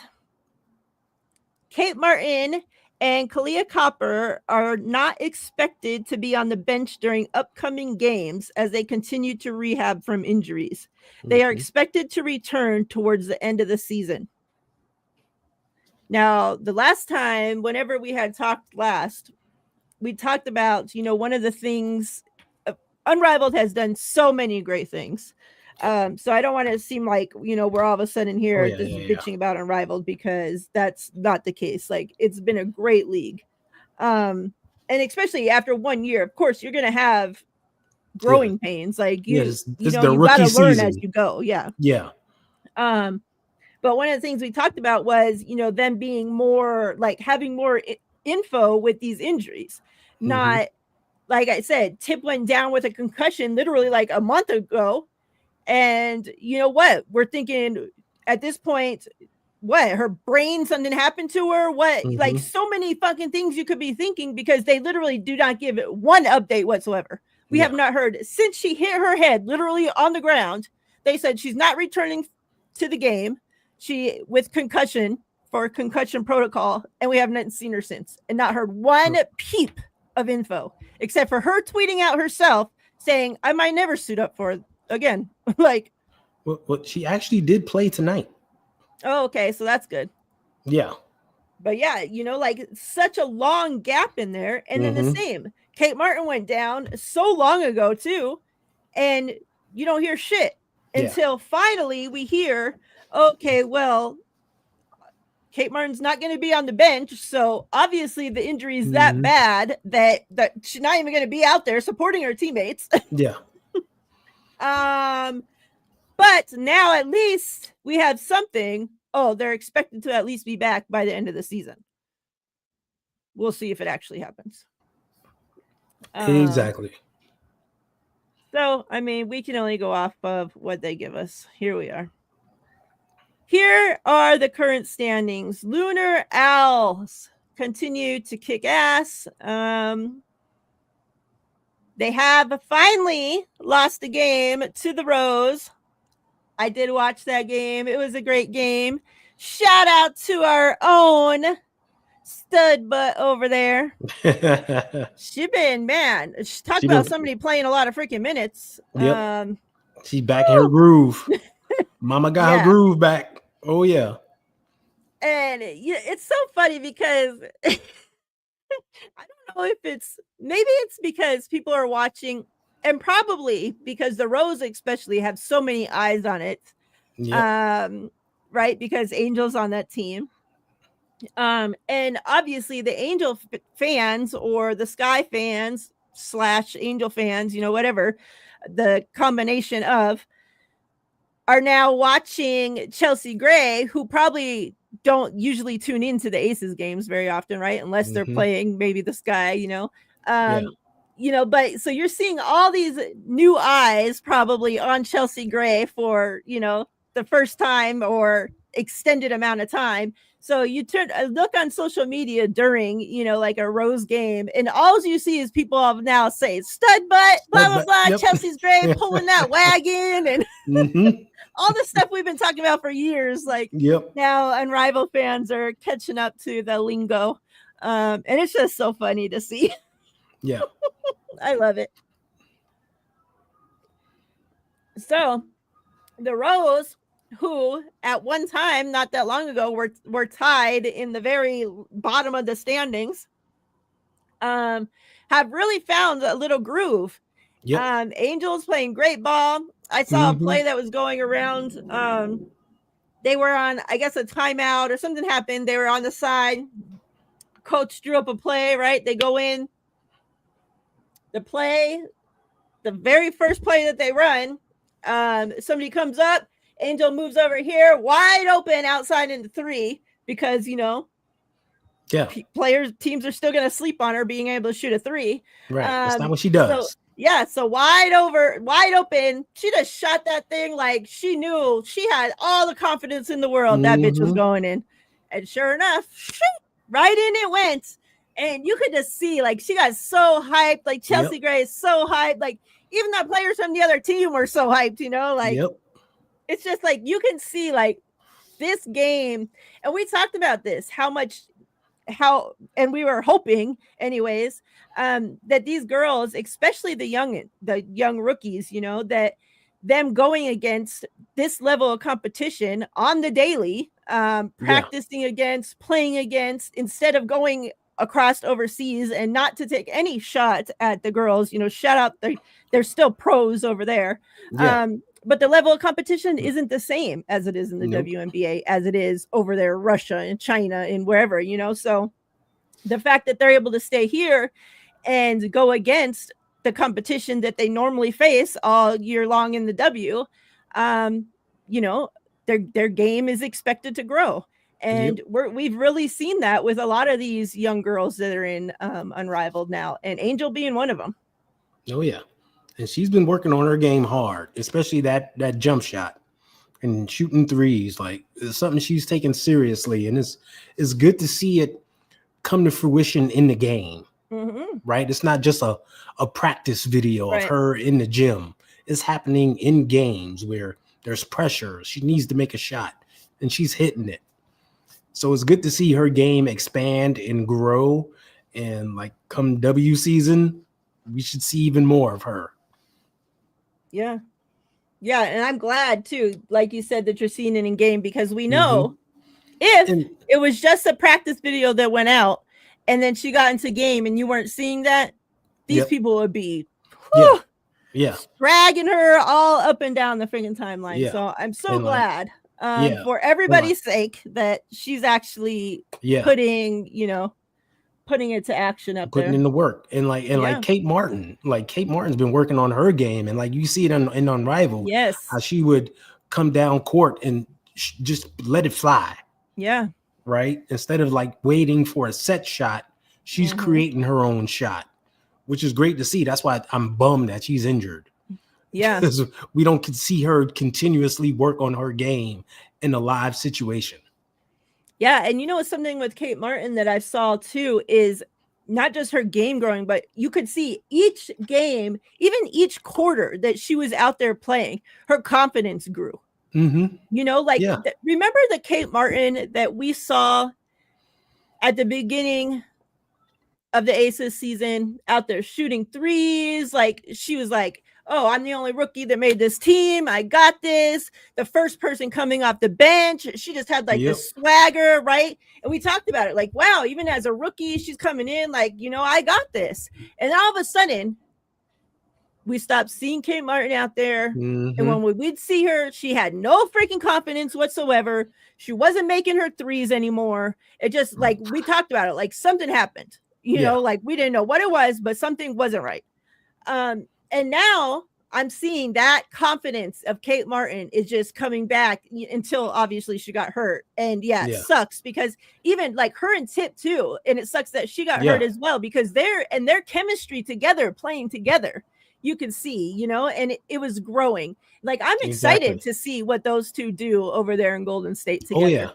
Speaker 1: Kate Martin and Kalia Copper are not expected to be on the bench during upcoming games as they continue to rehab from injuries. They are expected to return towards the end of the season. Now, the last time, whenever we had talked last, we talked about, one of the things Unrivaled has done so many great things. So I don't want to seem like, we're all of a sudden here just bitching about Unrivaled, because that's not the case. Like, it's been a great league. And especially after 1 year, of course, you're going to have growing pains. Like
Speaker 2: this
Speaker 1: you got
Speaker 2: rookie
Speaker 1: to learn
Speaker 2: season
Speaker 1: as you go. Yeah.
Speaker 2: Yeah.
Speaker 1: But one of the things we talked about was, them being more like having more info with these injuries. Not, like I said, Tip went down with a concussion literally like a month ago. And you know what? We're thinking at this point, what, her brain, something happened to her? What? Like, so many fucking things you could be thinking, because they literally do not give it one update whatsoever. We have not heard since she hit her head literally on the ground. They said she's not returning to the game. She with concussion for concussion protocol, and we have not seen her since, and not heard one peep of info except for her tweeting out herself saying, "I might never suit up for it again." Like,
Speaker 2: well, she actually did play tonight.
Speaker 1: Oh, okay, so that's good.
Speaker 2: Yeah.
Speaker 1: But yeah, like such a long gap in there. And then the same, Kate Martin went down so long ago too, and you don't hear shit until finally we hear, okay, well, Kate Martin's not going to be on the bench, so obviously the injury is that bad that she's not even going to be out there supporting her teammates.
Speaker 2: Yeah.
Speaker 1: But now at least we have something. Oh, they're expected to at least be back by the end of the season. We'll see if it actually happens.
Speaker 2: Exactly.
Speaker 1: So, I mean, we can only go off of what they give us. Here we are. Here are the current standings. Lunar Owls continue to kick ass. They have finally lost a game to the Rose. I did watch that game. It was a great game. Shout out to our own stud butt over there. She been, man, talk about somebody playing a lot of freaking minutes.
Speaker 2: Yep. She's back in her groove. Mama got her groove back. Oh yeah.
Speaker 1: And it's so funny because I don't know if maybe it's because people are watching, and probably because the Rose especially have so many eyes on it. Yep. Right, because Angel's on that team. And obviously the Angel fans, or the Sky fans / Angel fans, whatever the combination of, are now watching Chelsea Gray, who probably don't usually tune into the Aces games very often, right? Unless they're playing maybe the Sky, but so you're seeing all these new eyes probably on Chelsea Gray for, the first time or extended amount of time. So you look on social media during, like a Rose game, and all you see is people now say stud butt, blah, blah, blah, yep. Chelsea's Gray pulling that wagon, and all the stuff we've been talking about for years. Like, now Unrivaled fans are catching up to the lingo. And it's just so funny to see.
Speaker 2: Yeah.
Speaker 1: I love it. So the Rose, who at one time, not that long ago, were tied in the very bottom of the standings, have really found a little groove. Yep. Angels playing great ball. I saw a play that was going around. They were on, I guess, a timeout or something happened. They were on the side. Coach drew up a play, right? They go in. The very first play that they run, somebody comes up, Angel moves over here, wide open outside into 3, because teams are still going to sleep on her being able to shoot a 3.
Speaker 2: Right. That's not what she does.
Speaker 1: So wide open, she just shot that thing like she knew she had all the confidence in the world. That bitch was going in, and sure enough, right in it went. And you could just see, like, she got so hyped. Like,
Speaker 2: Yep.
Speaker 1: Chelsea Gray is so hyped. Like, even the players from the other team were so hyped, like,
Speaker 2: Yep.
Speaker 1: it's just like, you can see, like, this game. And we talked about this, and we were hoping anyways, that these girls, especially the young rookies, that them going against this level of competition on the daily,
Speaker 2: Yeah.
Speaker 1: practicing against, playing against, instead of going across overseas, and not to take any shot at the girls, shout out, they're still pros over there.
Speaker 2: Yeah.
Speaker 1: But the level of competition isn't the same as it is in the
Speaker 2: Nope.
Speaker 1: WNBA, as it is over there, Russia and China and wherever, so the fact that they're able to stay here and go against the competition that they normally face all year long in the W, their game is expected to grow. And
Speaker 2: Yep.
Speaker 1: we've really seen that with a lot of these young girls that are in Unrivaled now, and Angel being one of them.
Speaker 2: Oh yeah. And she's been working on her game hard, especially that jump shot and shooting threes. Like, it's something she's taking seriously, and it's good to see it come to fruition in the game.
Speaker 1: Mm-hmm.
Speaker 2: Right? It's not just a practice video of
Speaker 1: Right.
Speaker 2: her in the gym. It's happening in games where there's pressure. She needs to make a shot, and she's hitting it. So it's good to see her game expand and grow. And like, come W season, we should see even more of her.
Speaker 1: Yeah. Yeah, and I'm glad too, like you said, that you're seeing it in game, because we know if it was just a practice video that went out and then she got into game and you weren't seeing that, these people would be dragging her all up and down the freaking timeline.
Speaker 2: Yeah.
Speaker 1: So I'm so
Speaker 2: And
Speaker 1: glad for everybody's sake that she's actually putting it to action up there.
Speaker 2: Putting in the work. And like Kate Martin. Like, Kate Martin's been working on her game, and like, you see it in Unrivaled.
Speaker 1: Yes.
Speaker 2: How she would come down court and just let it fly.
Speaker 1: Yeah.
Speaker 2: Right? Instead of like waiting for a set shot, she's creating her own shot, which is great to see. That's why I'm bummed that she's injured.
Speaker 1: Yeah.
Speaker 2: Because we don't see her continuously work on her game in a live situation.
Speaker 1: Yeah, and something with Kate Martin that I saw too is not just her game growing, but you could see each game, even each quarter that she was out there playing, her confidence grew.
Speaker 2: Mm-hmm.
Speaker 1: Remember the Kate Martin that we saw at the beginning of the Aces season out there shooting threes? Like, she was like, oh, I'm the only rookie that made this team. I got this. The first person coming off the bench. She just had like the swagger, right? And we talked about it. Like, wow, even as a rookie, she's coming in like, I got this. And all of a sudden, we stopped seeing Kate Martin out there. And when we'd see her, she had no freaking confidence whatsoever. She wasn't making her threes anymore. It just, like, we talked about it. Like, something happened. Like, we didn't know what it was, but something wasn't right. And now I'm seeing that confidence of Kate Martin is just coming back until obviously she got hurt. And it sucks because even like her and Tip too. And it sucks that she got hurt as well, because their chemistry together, playing together, you can see, and it was growing. Like, I'm excited to see what those two do over there in Golden State together.
Speaker 2: Oh, yeah.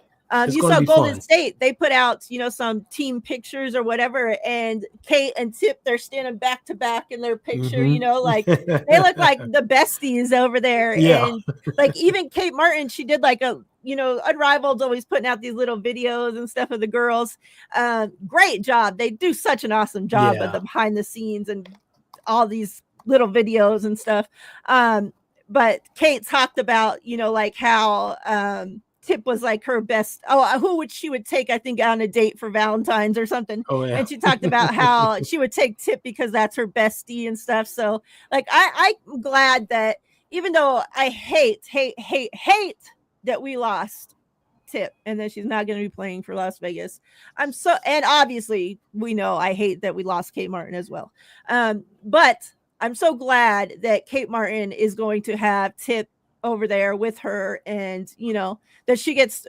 Speaker 1: You saw Golden State, they put out, some team pictures or whatever, and Kate and Tip, they're standing back to back in their picture, like they look like the besties over there.
Speaker 2: Yeah.
Speaker 1: And like, even Kate Martin, she did like a, Unrivaled's always putting out these little videos and stuff of the girls. Great job. They do such an awesome job of the behind the scenes and all these little videos and stuff. But Kate talked about, like how, Tip was like her best. She would take, I think, on a date for Valentine's or something.
Speaker 2: Oh, yeah.
Speaker 1: And she talked about how she would take Tip because that's her bestie and stuff. So like, I'm glad that, even though I hate that we lost Tip and that she's not going to be playing for Las Vegas. And obviously we know I hate that we lost Kate Martin as well. But I'm so glad that Kate Martin is going to have Tip over there with her, and that she gets,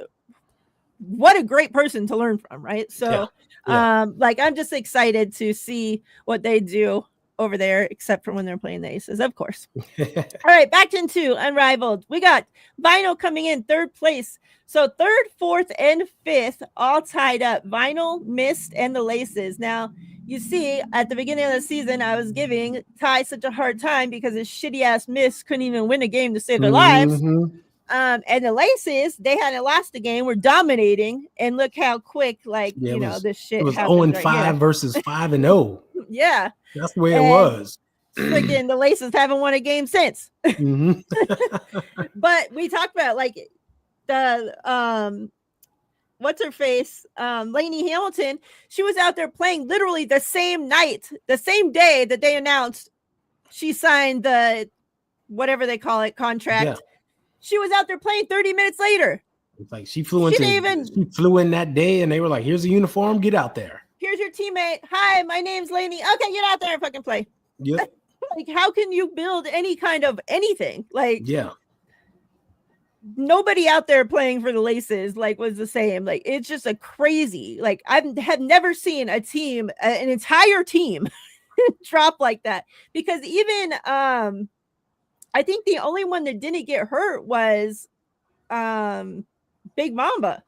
Speaker 1: what a great person to learn from, right? So like, I'm just excited to see what they do over there, except for when they're playing the Aces, of course. All right, back into Unrivaled. We got Vinyl coming in third place. So third, fourth, and fifth all tied up. Vinyl, Mist, and the Laces. Now, you see, at the beginning of the season, I was giving Ty such a hard time because his shitty ass Mist couldn't even win a game to save their lives. And the Laces, they hadn't lost a game, were dominating, and look how quick, like, this shit.
Speaker 2: It was
Speaker 1: happens
Speaker 2: 0-5 versus 5-0.
Speaker 1: Yeah,
Speaker 2: that's the way it was.
Speaker 1: Freaking the Laces haven't won a game since. But we talked about like the what's her face, Lainey Hamilton. She was out there playing literally the same night, the same day that they announced she signed the whatever they call it contract. Yeah. She was out there playing 30 minutes later.
Speaker 2: It's like she flew in that day, and they were like, "Here's a uniform, get out there.
Speaker 1: Here's your teammate. Hi, my name's Lainey. Okay, get out there and fucking play."
Speaker 2: Yep.
Speaker 1: Like, how can you build any kind of anything? Like,
Speaker 2: yeah,
Speaker 1: nobody out there playing for the Laces like was the same. Like, it's just a crazy. Like, I have never seen a team, an entire team, drop like that. Because even I think the only one that didn't get hurt was Big Mamba.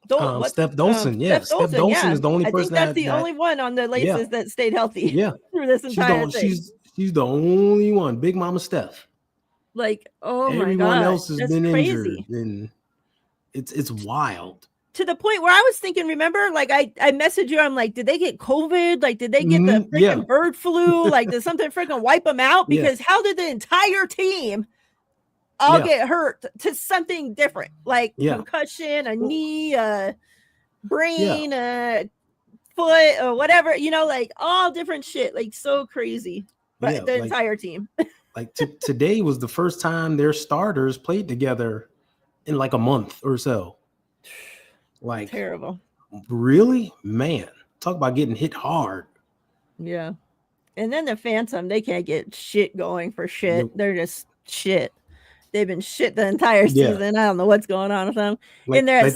Speaker 2: Steph Dolson. Steph Dolson is the only person.
Speaker 1: I think that's the only one on the Laces that stayed healthy. Through this entire thing.
Speaker 2: She's the only one. Big Mama Steph.
Speaker 1: Like, oh my god,
Speaker 2: everyone else has been injured, and it's wild.
Speaker 1: To the point where I was thinking, remember, like I messaged you, I'm like, did they get COVID? Like, did they get the freaking bird flu? Like, did something freaking wipe them out? Because how did the entire team all get hurt to something different? Like concussion, a knee, a brain, a foot, or whatever, like all different shit. Like, so crazy. But the entire team.
Speaker 2: Like today was the first time their starters played together in like a month or so. Like,
Speaker 1: terrible.
Speaker 2: Really? Man, talk about getting hit hard.
Speaker 1: Yeah. And then the Phantom, they can't get shit going for shit. Nope. They're just shit. They've been shit the entire season. I don't know what's going on with them. And they're at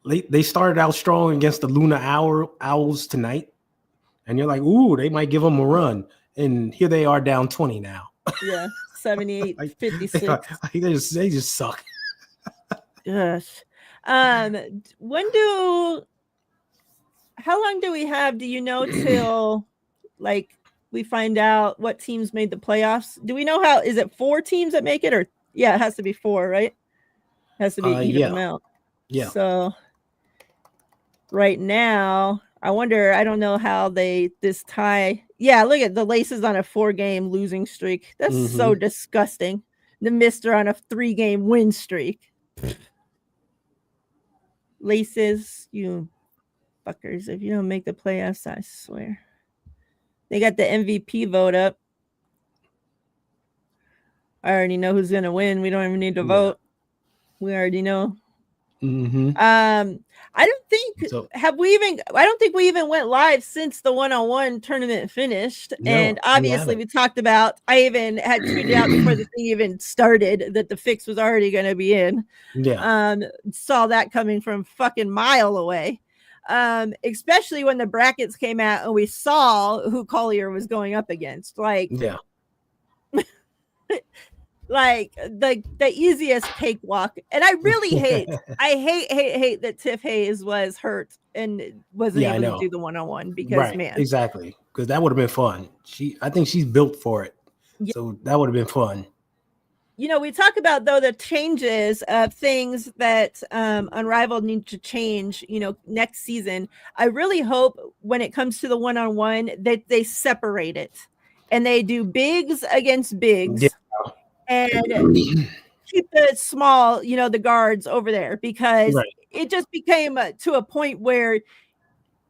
Speaker 2: they started out strong against the Luna Owls tonight. And you're like, ooh, they might give them a run. And here they are down 20 now.
Speaker 1: Yeah, 78, 56.
Speaker 2: They just suck.
Speaker 1: Gosh. How long do we have? Do you know till like we find out what teams made the playoffs? Do we know is it 4 teams that make it, or it has to be 4, right? It has to be even them out.
Speaker 2: Yeah.
Speaker 1: So right now, I wonder, I don't know how this tie. Yeah, look at the Laces on a 4-game losing streak. That's so disgusting. The Mist are on a 3-game win streak. Laces, you fuckers. If you don't make the playoffs, I swear. They got the MVP vote up. I already know who's going to win. We don't even need to vote. We already know. I don't think we even went live since the one-on-one tournament finished. No, and obviously we talked about, I even had tweeted out before the thing even started that the fix was already going to be in. Saw that coming from fucking mile away. Especially when the brackets came out and we saw who Collier was going up against. Like, like the easiest cakewalk. And I really hate that Tiff Hayes was hurt and wasn't able to do the one-on-one because man.
Speaker 2: Exactly. Because that would have been fun. I think she's built for it. Yeah. So that would have been fun.
Speaker 1: We talk about though the changes of things that Unrivaled need to change, next season. I really hope when it comes to the one-on-one that they separate it and they do bigs against bigs. And keep the small, the guards over there because it just became to a point where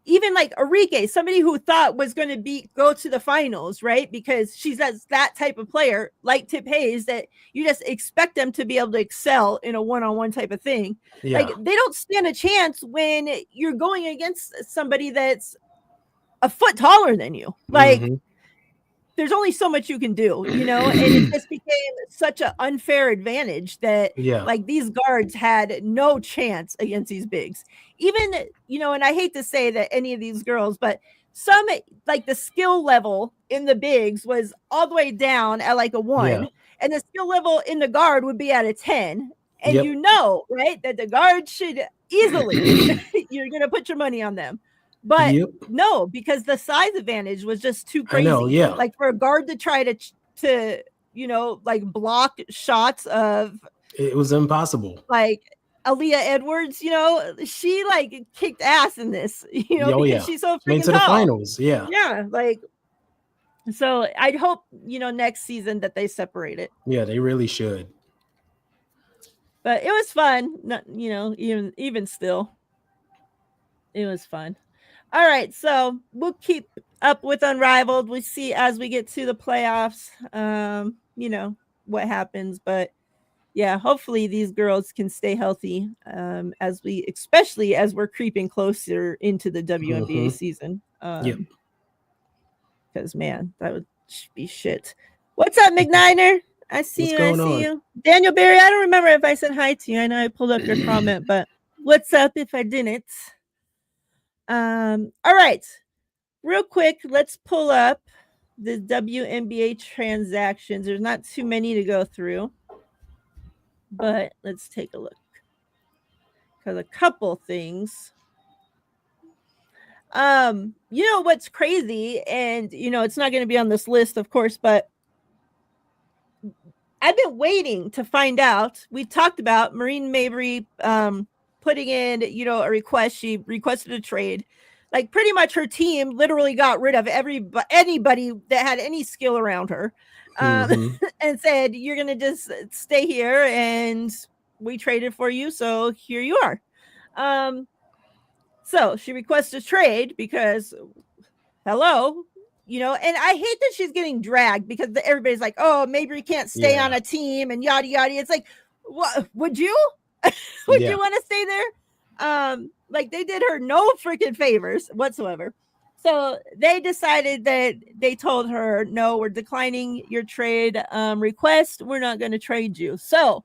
Speaker 1: even like Arike, somebody who thought was going to go to the finals, right? Because she's that type of player like Tip Hayes that you just expect them to be able to excel in a one-on-one type of thing. Yeah. Like they don't stand a chance when you're going against somebody that's a foot taller than you. Like, there's only so much you can do, and it just became such an unfair advantage that
Speaker 2: Yeah.
Speaker 1: like these guards had no chance against these bigs. Even, and I hate to say that any of these girls, but some like the skill level in the bigs was all the way down at like a
Speaker 2: Yeah.
Speaker 1: 1, and the skill level in the guard would be at a 10. And
Speaker 2: Yep.
Speaker 1: right, that the guard should easily, you're going to put your money on them. But
Speaker 2: Yep.
Speaker 1: no, because the size advantage was just too
Speaker 2: I know.
Speaker 1: crazy.
Speaker 2: Yeah.
Speaker 1: Like for a guard to try to like block shots of
Speaker 2: It was impossible.
Speaker 1: like Aaliyah Edwards, she like kicked ass in this,
Speaker 2: Oh
Speaker 1: because
Speaker 2: yeah.
Speaker 1: she's so
Speaker 2: Made
Speaker 1: freaking
Speaker 2: to the
Speaker 1: tall.
Speaker 2: finals. Yeah.
Speaker 1: Yeah, like so I'd hope, next season that they separate it.
Speaker 2: Yeah, they really should.
Speaker 1: But it was fun. Not, even still, it was fun. All right, so we'll keep up with Unrivaled. We see as we get to the playoffs, what happens. But yeah, hopefully these girls can stay healthy especially as we're creeping closer into the WNBA season.
Speaker 2: Yep.
Speaker 1: Because man, that would be shit. What's up, McNiner? I see
Speaker 2: What's
Speaker 1: you. I
Speaker 2: going
Speaker 1: see
Speaker 2: on?
Speaker 1: you. Daniel Berry, I don't remember if I said hi to you. I know I pulled up your comment, but what's up if I didn't? All right. Real quick, let's pull up the WNBA transactions. There's not too many to go through, but let's take a look. Because a couple things. What's crazy, and it's not going to be on this list, of course, but I've been waiting to find out. We talked about Maureen Mabry putting in, a request. She requested a trade. Like pretty much her team literally got rid of anybody that had any skill around her, and said, "You're gonna just stay here, and we traded for you, so here you are." So she requests a trade because, hello, and I hate that she's getting dragged because everybody's like, "Oh, maybe we can't stay on a team," and yada yada. It's like, what would you? Would you want to stay there? Like they did her no freaking favors whatsoever. So they decided that they told her, "No, we're declining your trade request. We're not going to trade you." So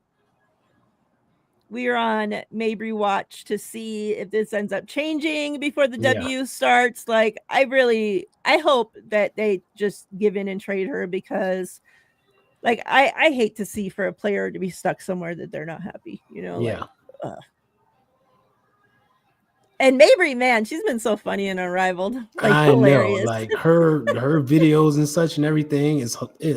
Speaker 1: we are on Mabry watch to see if this ends up changing before the W starts. Like I hope that they just give in and trade her, because like I hate to see for a player to be stuck somewhere that they're not happy,
Speaker 2: Yeah.
Speaker 1: Like, and Mabry, man, she's been so funny and Unrivaled. Like
Speaker 2: I
Speaker 1: hilarious.
Speaker 2: know, like her videos and such and everything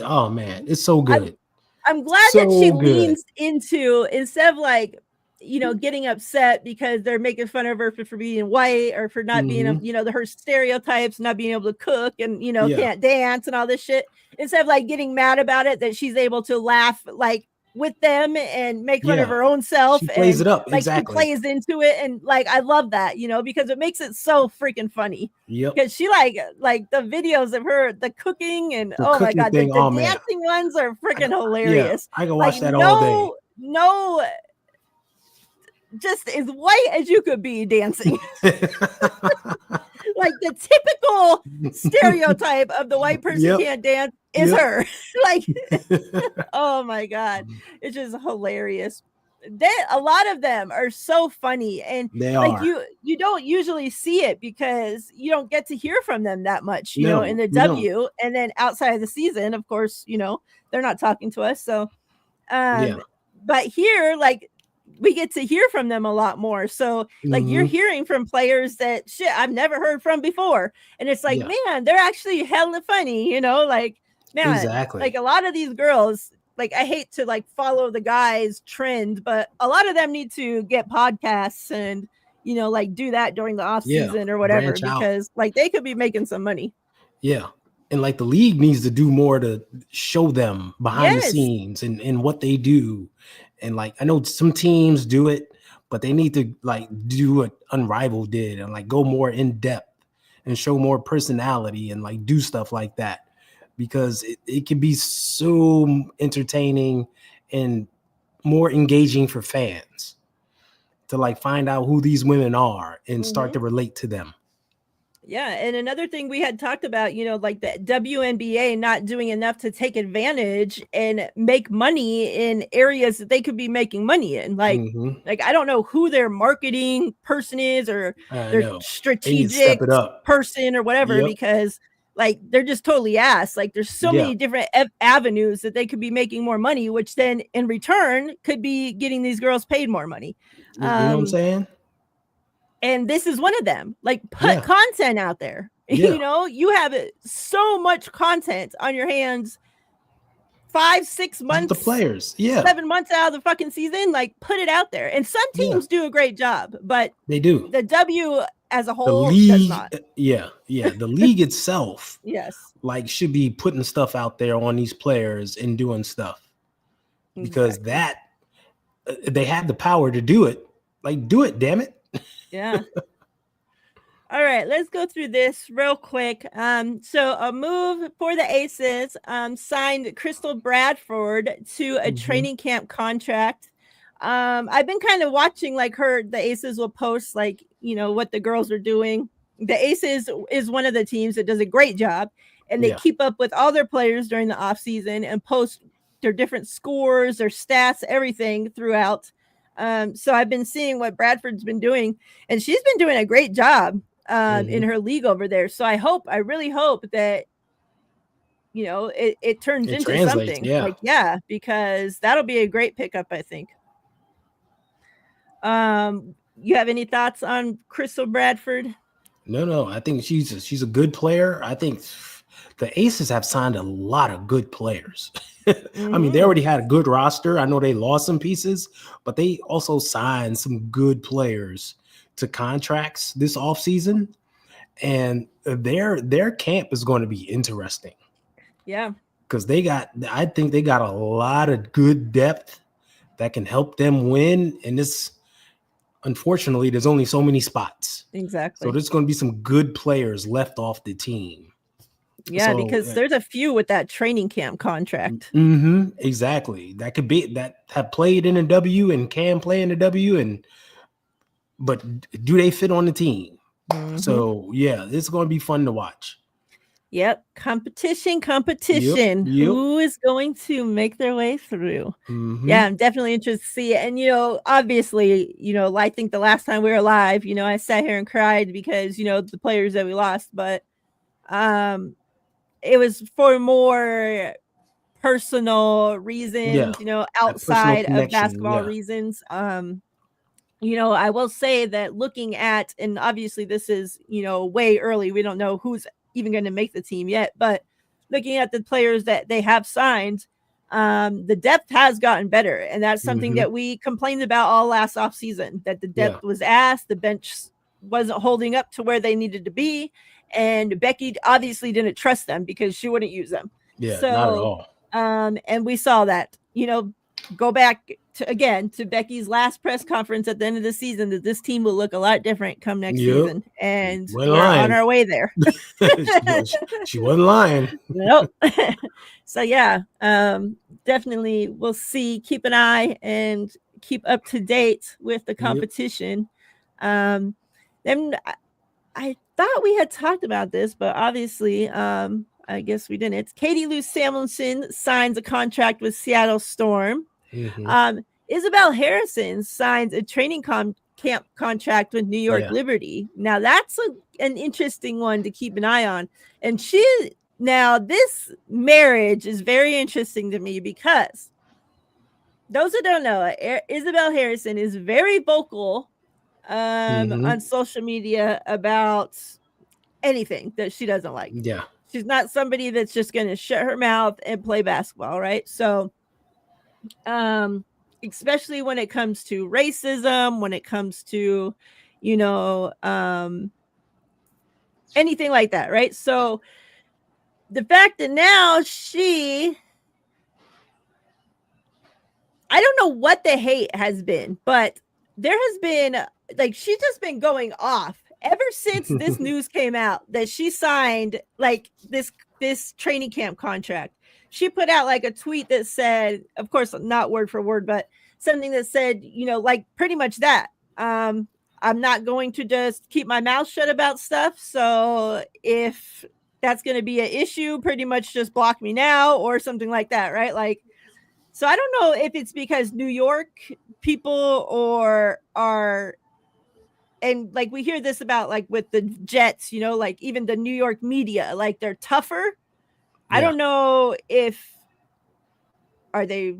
Speaker 2: oh man, it's so good.
Speaker 1: I'm glad that she leans into, instead of like, getting upset because they're making fun of her for being white or for not being, her stereotypes, not being able to cook and, can't dance and all this shit. Instead of like getting mad about it, that she's able to laugh like with them and make fun of her own self.
Speaker 2: She plays
Speaker 1: and
Speaker 2: it up.
Speaker 1: like
Speaker 2: Exactly.
Speaker 1: She plays into it. And like, I love that, because it makes it so freaking funny.
Speaker 2: Yep.
Speaker 1: Because she like the videos of her, the cooking and
Speaker 2: the
Speaker 1: oh my God, the
Speaker 2: oh,
Speaker 1: dancing ones are freaking hilarious.
Speaker 2: I can watch that all day.
Speaker 1: No, just as white as you could be dancing. Like the typical stereotype of the white person can't dance is her. Like, oh my God, it's just hilarious. A lot of them are so funny, and
Speaker 2: they
Speaker 1: like
Speaker 2: are.
Speaker 1: You don't usually see it because you don't get to hear from them that much, in the W, and then outside of the season, of course, they're not talking to us. So, but here, like, we get to hear from them a lot more. So like you're hearing from players that shit I've never heard from before. And it's like, man, they're actually hella funny, like, man,
Speaker 2: exactly.
Speaker 1: Like a lot of these girls, like I hate to like follow the guys trend, but a lot of them need to get podcasts and, like do that during the off season or whatever, because like they could be making some money.
Speaker 2: Yeah. And like the league needs to do more to show them behind the scenes and what they do. And like, I know some teams do it, but they need to like do what Unrivaled did and like go more in depth and show more personality and like do stuff like that, because it can be so entertaining and more engaging for fans to like find out who these women are and start to relate to them.
Speaker 1: Yeah, and another thing we had talked about, like the WNBA not doing enough to take advantage and make money in areas that they could be making money in.
Speaker 2: Hmm.
Speaker 1: Like I don't know who their marketing person is or
Speaker 2: I
Speaker 1: their
Speaker 2: know. They need to step
Speaker 1: strategic
Speaker 2: it up.
Speaker 1: person or whatever,
Speaker 2: Yep.
Speaker 1: because like they're just totally ass. Like there's so
Speaker 2: Yeah.
Speaker 1: many different avenues that they could be making more money, which then in return could be getting these girls paid more money.
Speaker 2: You know what I'm
Speaker 1: Um,
Speaker 2: saying?
Speaker 1: and this is one of them. Like put
Speaker 2: Yeah.
Speaker 1: content out there.
Speaker 2: Yeah.
Speaker 1: You have so much content on your hands, 5 6
Speaker 2: Just the
Speaker 1: months,
Speaker 2: players. Yeah.
Speaker 1: 7 months out of the fucking season. Like put it out there, and some
Speaker 2: Yeah.
Speaker 1: teams do a great job, but
Speaker 2: They do.
Speaker 1: the W as a
Speaker 2: The
Speaker 1: whole does
Speaker 2: league,
Speaker 1: not.
Speaker 2: yeah. The league itself,
Speaker 1: Yes,
Speaker 2: like, should be putting stuff out there on these players and doing stuff, because
Speaker 1: exactly.
Speaker 2: that they have the power to do it. Like, do it, damn it.
Speaker 1: Yeah. All right, let's go through this real quick. So a move for the Aces signed Crystal Bradford to a
Speaker 2: Mhm.
Speaker 1: training camp contract. I've been kind of watching like the Aces will post like, what the girls are doing. The Aces is one of the teams that does a great job, and they
Speaker 2: Yeah.
Speaker 1: keep up with all their players during the off season and post their different scores, their stats, everything throughout. So I've been seeing what Bradford's been doing, and she's been doing a great job in
Speaker 2: Mhm.
Speaker 1: her league over there. So I really hope that it turns
Speaker 2: It
Speaker 1: into
Speaker 2: translates.
Speaker 1: something.
Speaker 2: Yeah.
Speaker 1: Like, yeah, because that'll be a great pickup, I think. You have any thoughts on Crystal Bradford?
Speaker 2: No. I think she's a good player. I think the Aces have signed a lot of good players. I mean, they
Speaker 1: Mm-hmm.
Speaker 2: already had a good roster. I know they lost some pieces, but they also signed some good players to contracts this offseason. And their camp is going to be interesting,
Speaker 1: Yeah,
Speaker 2: because I think they got a lot of good depth that can help them win. And this, unfortunately, there's only so many spots. So
Speaker 1: exactly.
Speaker 2: there's going to be some good players left off the team.
Speaker 1: Yeah,
Speaker 2: So,
Speaker 1: because there's a few with that training camp contract.
Speaker 2: exactly. That could be that have played in a W and can play in a W, but do they fit on the team?
Speaker 1: Mm-hmm.
Speaker 2: So yeah, it's going to be fun to watch.
Speaker 1: Yep. Competition,
Speaker 2: Yep.
Speaker 1: competition.
Speaker 2: Yep.
Speaker 1: Who is going to make their way through?
Speaker 2: Hmm.
Speaker 1: Yeah, I'm definitely interested to see it. And, obviously, I think the last time we were live, I sat here and cried because, the players that we lost, but um, it was for more personal
Speaker 2: Yeah.
Speaker 1: reasons,
Speaker 2: That personal
Speaker 1: outside of
Speaker 2: connection.
Speaker 1: basketball
Speaker 2: Yeah.
Speaker 1: reasons. I will say that looking at, and obviously this is, way early. We don't know who's even going to make the team yet, but looking at the players that they have signed, the depth has gotten better. And that's something
Speaker 2: Hmm.
Speaker 1: that we complained about all last offseason, that the
Speaker 2: Yeah.
Speaker 1: depth was ass, the bench wasn't holding up to where they needed to be. And Becky obviously didn't trust them because she wouldn't use them.
Speaker 2: Yeah. Not at
Speaker 1: So,
Speaker 2: all.
Speaker 1: and we saw that, go back to Becky's last press conference at the end of the season, that this team will look a lot different come next
Speaker 2: Yep.
Speaker 1: season, and
Speaker 2: Wasn't
Speaker 1: we're on
Speaker 2: lying.
Speaker 1: our way there.
Speaker 2: She wasn't lying.
Speaker 1: Nope. So yeah, definitely we'll see. Keep an eye and keep up to date with the
Speaker 2: Yep.
Speaker 1: competition. Um, then I thought we had talked about this, but obviously, I guess we didn't. It's Katie Lou Samuelson signs a contract with Seattle Storm.
Speaker 2: Hmm.
Speaker 1: Isabel Harrison signs a training camp contract with New York
Speaker 2: Yeah.
Speaker 1: Liberty. Now that's an interesting one to keep an eye on. And this marriage is very interesting to me because those who don't know, Isabel Harrison is very vocal
Speaker 2: Hmm.
Speaker 1: on social media about anything that she doesn't like.
Speaker 2: Yeah.
Speaker 1: She's not somebody that's just going to shut her mouth and play basketball, right? So, especially when it comes to racism, when it comes to, you know, anything like that, right? So, the fact that now I don't know what the hate has been, but there has been like she's just been going off ever since this news came out that she signed like this training camp contract. She put out like a tweet that said, of course, not word for word, but something that said, like pretty much that. I'm not going to just keep my mouth shut about stuff. So if that's going to be an issue, pretty much just block me now or something like that, right? Like, so I don't know if it's because New York people or are, and like we hear this about like with the Jets, you know, like even the New York media, like they're tougher. I
Speaker 2: Yeah.
Speaker 1: don't know are they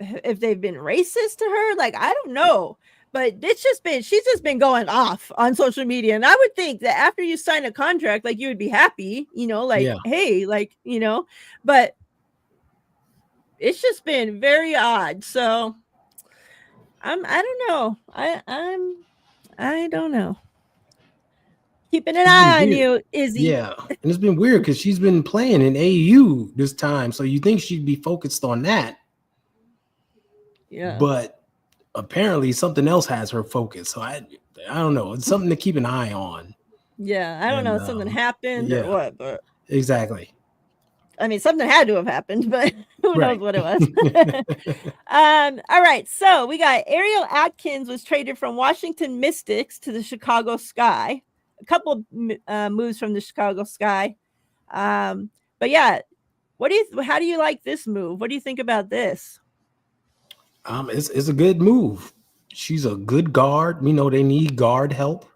Speaker 1: if they've been racist to her. Like I don't know, but she's just been going off on social media, and I would think that after you sign a contract, like you would be happy, you know, like
Speaker 2: Yeah.
Speaker 1: hey, like you know, but it's just been very odd. So I don't know. I don't know. Keeping an
Speaker 2: It's been
Speaker 1: eye on
Speaker 2: weird.
Speaker 1: you, Izzy.
Speaker 2: Yeah. And it's been weird because she's been playing in AU this time. So you think she'd be focused on that.
Speaker 1: Yeah.
Speaker 2: But apparently something else has her focus. So I don't know. It's something to keep an eye on.
Speaker 1: Yeah. I don't know
Speaker 2: And
Speaker 1: if something happened or
Speaker 2: yeah,
Speaker 1: what, but
Speaker 2: exactly.
Speaker 1: I mean, something had to have happened, but who knows
Speaker 2: Right.
Speaker 1: what it was. All right. So we got Ariel Atkins was traded from Washington Mystics to the Chicago Sky. A couple moves from the Chicago Sky. But yeah, how do you like this move? What do you think about this?
Speaker 2: It's a good move. She's a good guard. We know they need guard help.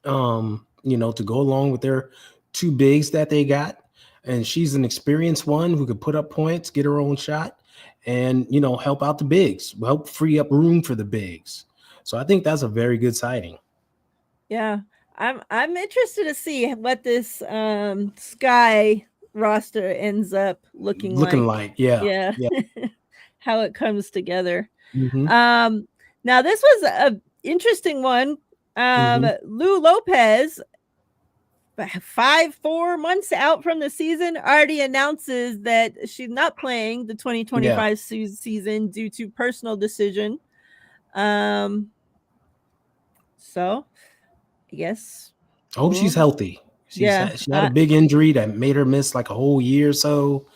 Speaker 2: To go along with their two bigs that they got. And she's an experienced one who could put up points, get her own shot, and help out the bigs, help free up room for the bigs. So I think that's a very good sighting.
Speaker 1: Yeah. I'm interested to see what this Sky roster ends up looking
Speaker 2: Looking
Speaker 1: like.
Speaker 2: like, yeah,
Speaker 1: Yeah.
Speaker 2: yeah.
Speaker 1: How it comes together.
Speaker 2: Hmm.
Speaker 1: Now this was a interesting one.
Speaker 2: Hmm.
Speaker 1: Lou Lopez, 4 months out from the season, already announces that she's not playing the
Speaker 2: Yeah.
Speaker 1: 2025 season due to personal decision. Um, so I guess
Speaker 2: I hope she's healthy.
Speaker 1: yeah,
Speaker 2: She had a big injury that made her miss like a whole year or so.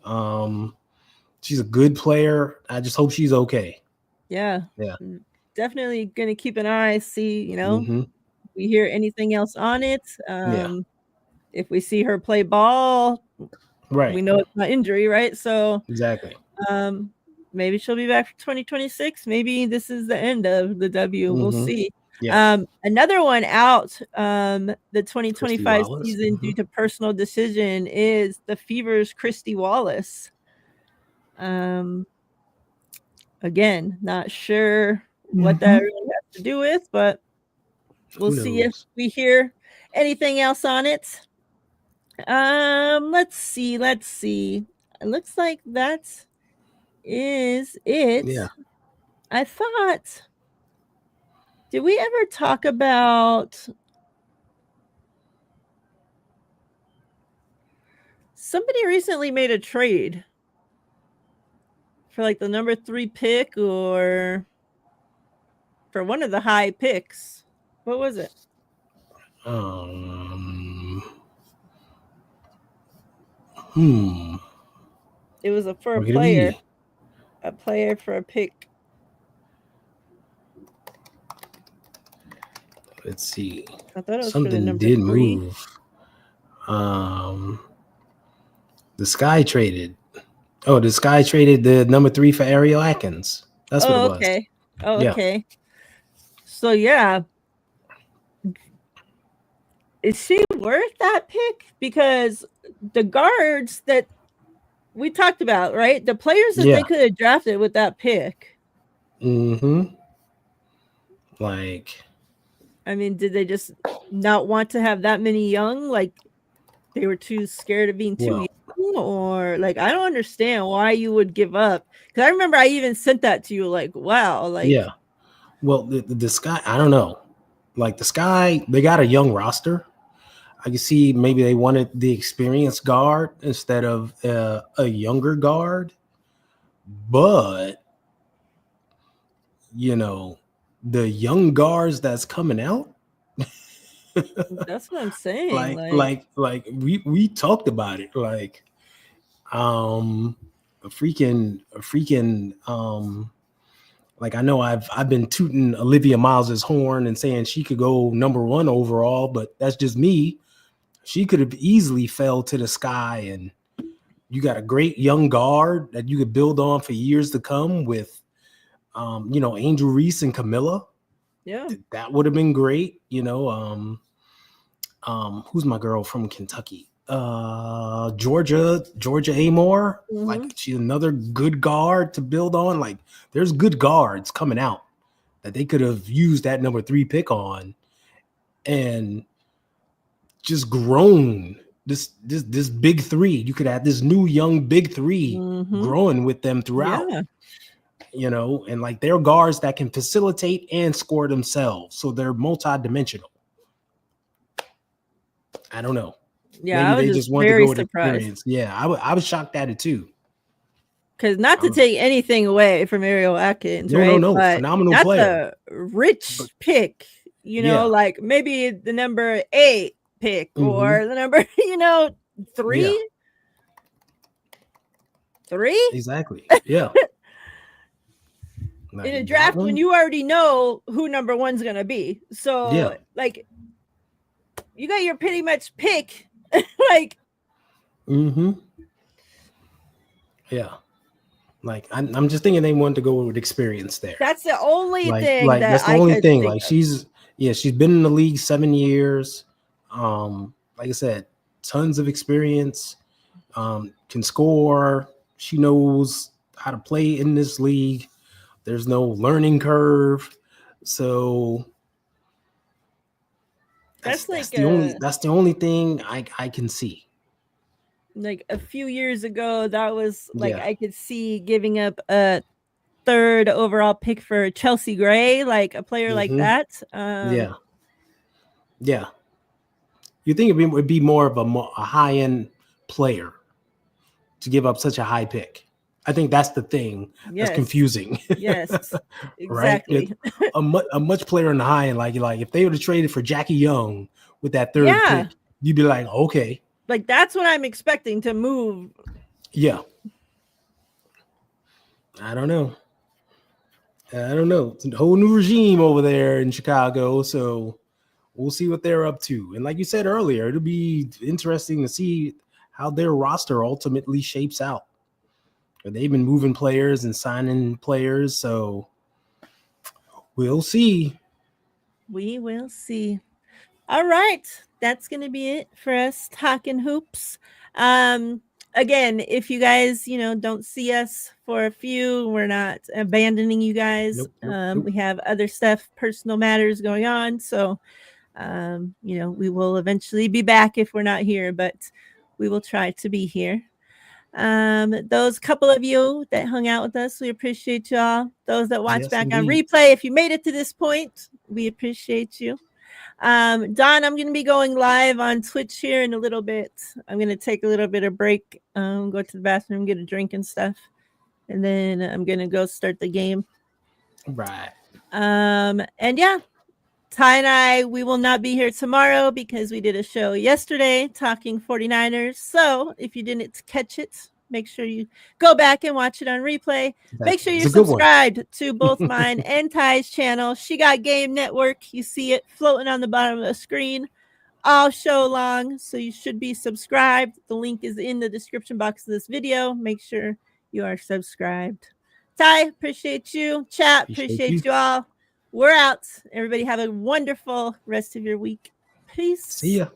Speaker 2: Um, she's a good player. I just hope she's okay.
Speaker 1: yeah,
Speaker 2: Yeah.
Speaker 1: definitely gonna keep an eye, see,
Speaker 2: Hmm.
Speaker 1: if we hear anything else on it.
Speaker 2: Yeah.
Speaker 1: If we see her play ball, we
Speaker 2: Right.
Speaker 1: know it's not injury, right? So
Speaker 2: Exactly.
Speaker 1: um, maybe she'll be back for 2026. Maybe this is the end of the W. We'll
Speaker 2: Hmm.
Speaker 1: see.
Speaker 2: Yeah.
Speaker 1: Another one out the
Speaker 2: Christy
Speaker 1: 2025
Speaker 2: Wallace.
Speaker 1: season
Speaker 2: Hmm.
Speaker 1: due to personal decision is the Fever's Christy Wallace. Um, again, not sure what that
Speaker 2: Hmm.
Speaker 1: really has to do with, but we'll
Speaker 2: Who
Speaker 1: see if
Speaker 2: knows?
Speaker 1: we hear anything else on it. Let's see. Let's see. It looks like that is it.
Speaker 2: Yeah.
Speaker 1: I thought, did we ever talk about somebody recently made a trade for like the number 3 pick or for one of the high picks? What was it?
Speaker 2: Um. Hmm.
Speaker 1: It was for a
Speaker 2: What could it
Speaker 1: player,
Speaker 2: be?
Speaker 1: for a pick.
Speaker 2: Let's see.
Speaker 1: I thought it was for the
Speaker 2: Something
Speaker 1: number
Speaker 2: did
Speaker 1: 3.
Speaker 2: move. Um. The Sky traded. Oh, the Sky traded the number 3 for Ariel Atkins. That's what it
Speaker 1: Oh,
Speaker 2: was.
Speaker 1: okay. Oh,
Speaker 2: Yeah.
Speaker 1: okay. So yeah, is she worth that pick? Because the guards that we talked about, right? The players that
Speaker 2: Yeah.
Speaker 1: they could have drafted with that pick.
Speaker 2: Mm-hmm. Like.
Speaker 1: I mean, did they just not want to have that many young? Like they were too scared of being too
Speaker 2: Well.
Speaker 1: young, or like I don't understand why you would give up. Because I remember I even sent that to you. Like, wow, like
Speaker 2: Yeah. Well, the Sky. I don't know. Like the Sky, they got a young roster. I can see maybe they wanted the experienced guard instead of a younger guard, but you know, the young guards that's coming out,
Speaker 1: that's what I'm saying.
Speaker 2: like we talked about it, like um a freaking Like I know I've been tooting Olivia Miles's horn and saying she could go number one overall, but that's just me. She could have easily fell to the sky, and you got a great young guard that you could build on for years to come with, Angel Reese and Camilla.
Speaker 1: Yeah.
Speaker 2: That would have been great. Who's my girl from Kentucky? Georgia Amore. Like
Speaker 1: Mm-hmm.
Speaker 2: she's another good guard to build on. Like there's good guards coming out that they could have used that number 3 pick on and just grown this big three. You could have this new young big three
Speaker 1: Mm-hmm.
Speaker 2: growing with them throughout.
Speaker 1: Yeah.
Speaker 2: And like they're guards that can facilitate and score themselves. So they're multi-dimensional. I don't know.
Speaker 1: Yeah,
Speaker 2: Maybe
Speaker 1: I was
Speaker 2: they
Speaker 1: just
Speaker 2: just wanted to
Speaker 1: very
Speaker 2: go with
Speaker 1: surprised.
Speaker 2: experience. Yeah, I was shocked at it too.
Speaker 1: Because not
Speaker 2: I
Speaker 1: to
Speaker 2: was
Speaker 1: take anything away from Ariel Atkins, right?
Speaker 2: no,
Speaker 1: But
Speaker 2: phenomenal
Speaker 1: that's
Speaker 2: player.
Speaker 1: a rich
Speaker 2: But
Speaker 1: pick,
Speaker 2: yeah,
Speaker 1: like maybe the number 8 pick
Speaker 2: hmm
Speaker 1: or the number,
Speaker 2: yeah,
Speaker 1: 3, 3
Speaker 2: exactly. Yeah,
Speaker 1: in a
Speaker 2: like that
Speaker 1: draft when
Speaker 2: one.
Speaker 1: you already know who number 1's gonna be.
Speaker 2: Yeah,
Speaker 1: So like you got your pretty much pick, like
Speaker 2: hmm yeah. Like I'm just thinking they wanted to go with experience there.
Speaker 1: that's the only thing
Speaker 2: Like
Speaker 1: that
Speaker 2: that's the
Speaker 1: I
Speaker 2: only
Speaker 1: could
Speaker 2: thing.
Speaker 1: think
Speaker 2: Like
Speaker 1: of.
Speaker 2: she's been in the league 7 years. Like I said, tons of experience. Can score. She knows how to play in this league. There's no learning curve. So
Speaker 1: That's
Speaker 2: that's the only thing I can see.
Speaker 1: like a few years ago that was like
Speaker 2: Yeah.
Speaker 1: I could see giving up a third overall pick for Chelsea Gray, like a player like
Speaker 2: hmm
Speaker 1: that.
Speaker 2: Yeah. Yeah. You think it'd be more of a high end player to give up such a high pick? I think that's the thing that's
Speaker 1: Yes.
Speaker 2: confusing,
Speaker 1: Yes.
Speaker 2: right?
Speaker 1: Exactly.
Speaker 2: A much player in the high end, like if they would have traded for Jackie Young with that third
Speaker 1: Yeah.
Speaker 2: pick, you'd be like, okay,
Speaker 1: Like that's what I'm expecting to move.
Speaker 2: yeah. I don't know. I don't know. It's a whole new regime over there in Chicago, so we'll see what they're up to. And like you said earlier, it'll be interesting to see how their roster ultimately shapes out. They've been moving players and signing players, so we'll see.
Speaker 1: We will see. All right. That's going to be it for us talking hoops. Um again, if you guys, don't see us for a few, we're not abandoning you guys.
Speaker 2: Nope, nope, nope.
Speaker 1: We have other stuff, personal matters going on, so we will eventually be back if we're not here, but we will try to be here. Those couple of you that hung out with us, we appreciate y'all. Those that watch
Speaker 2: Yes,
Speaker 1: back on
Speaker 2: indeed.
Speaker 1: replay, if you made it to this point, we appreciate you. Don, I'm going to be going live on Twitch here in a little bit. I'm going to take a little bit of break, go to the bathroom, get a drink and stuff, and then I'm going to go start the game.
Speaker 2: Right.
Speaker 1: And yeah, Ty and I, we will not be here tomorrow because we did a show yesterday talking 49ers. So if you didn't catch it, make sure you go back and watch it on replay. Make sure
Speaker 2: It's
Speaker 1: you're
Speaker 2: a good one.
Speaker 1: subscribed to both mine and Ty's channel. She Got Game Network. You see it floating on the bottom of the screen all show long. So you should be subscribed. The link is in the description box of this video. Make sure you are subscribed. Ty, appreciate you. Chat,
Speaker 2: Appreciate you.
Speaker 1: appreciate you all. We're out. Everybody have a wonderful rest of your week.
Speaker 2: See
Speaker 1: Peace.
Speaker 2: ya.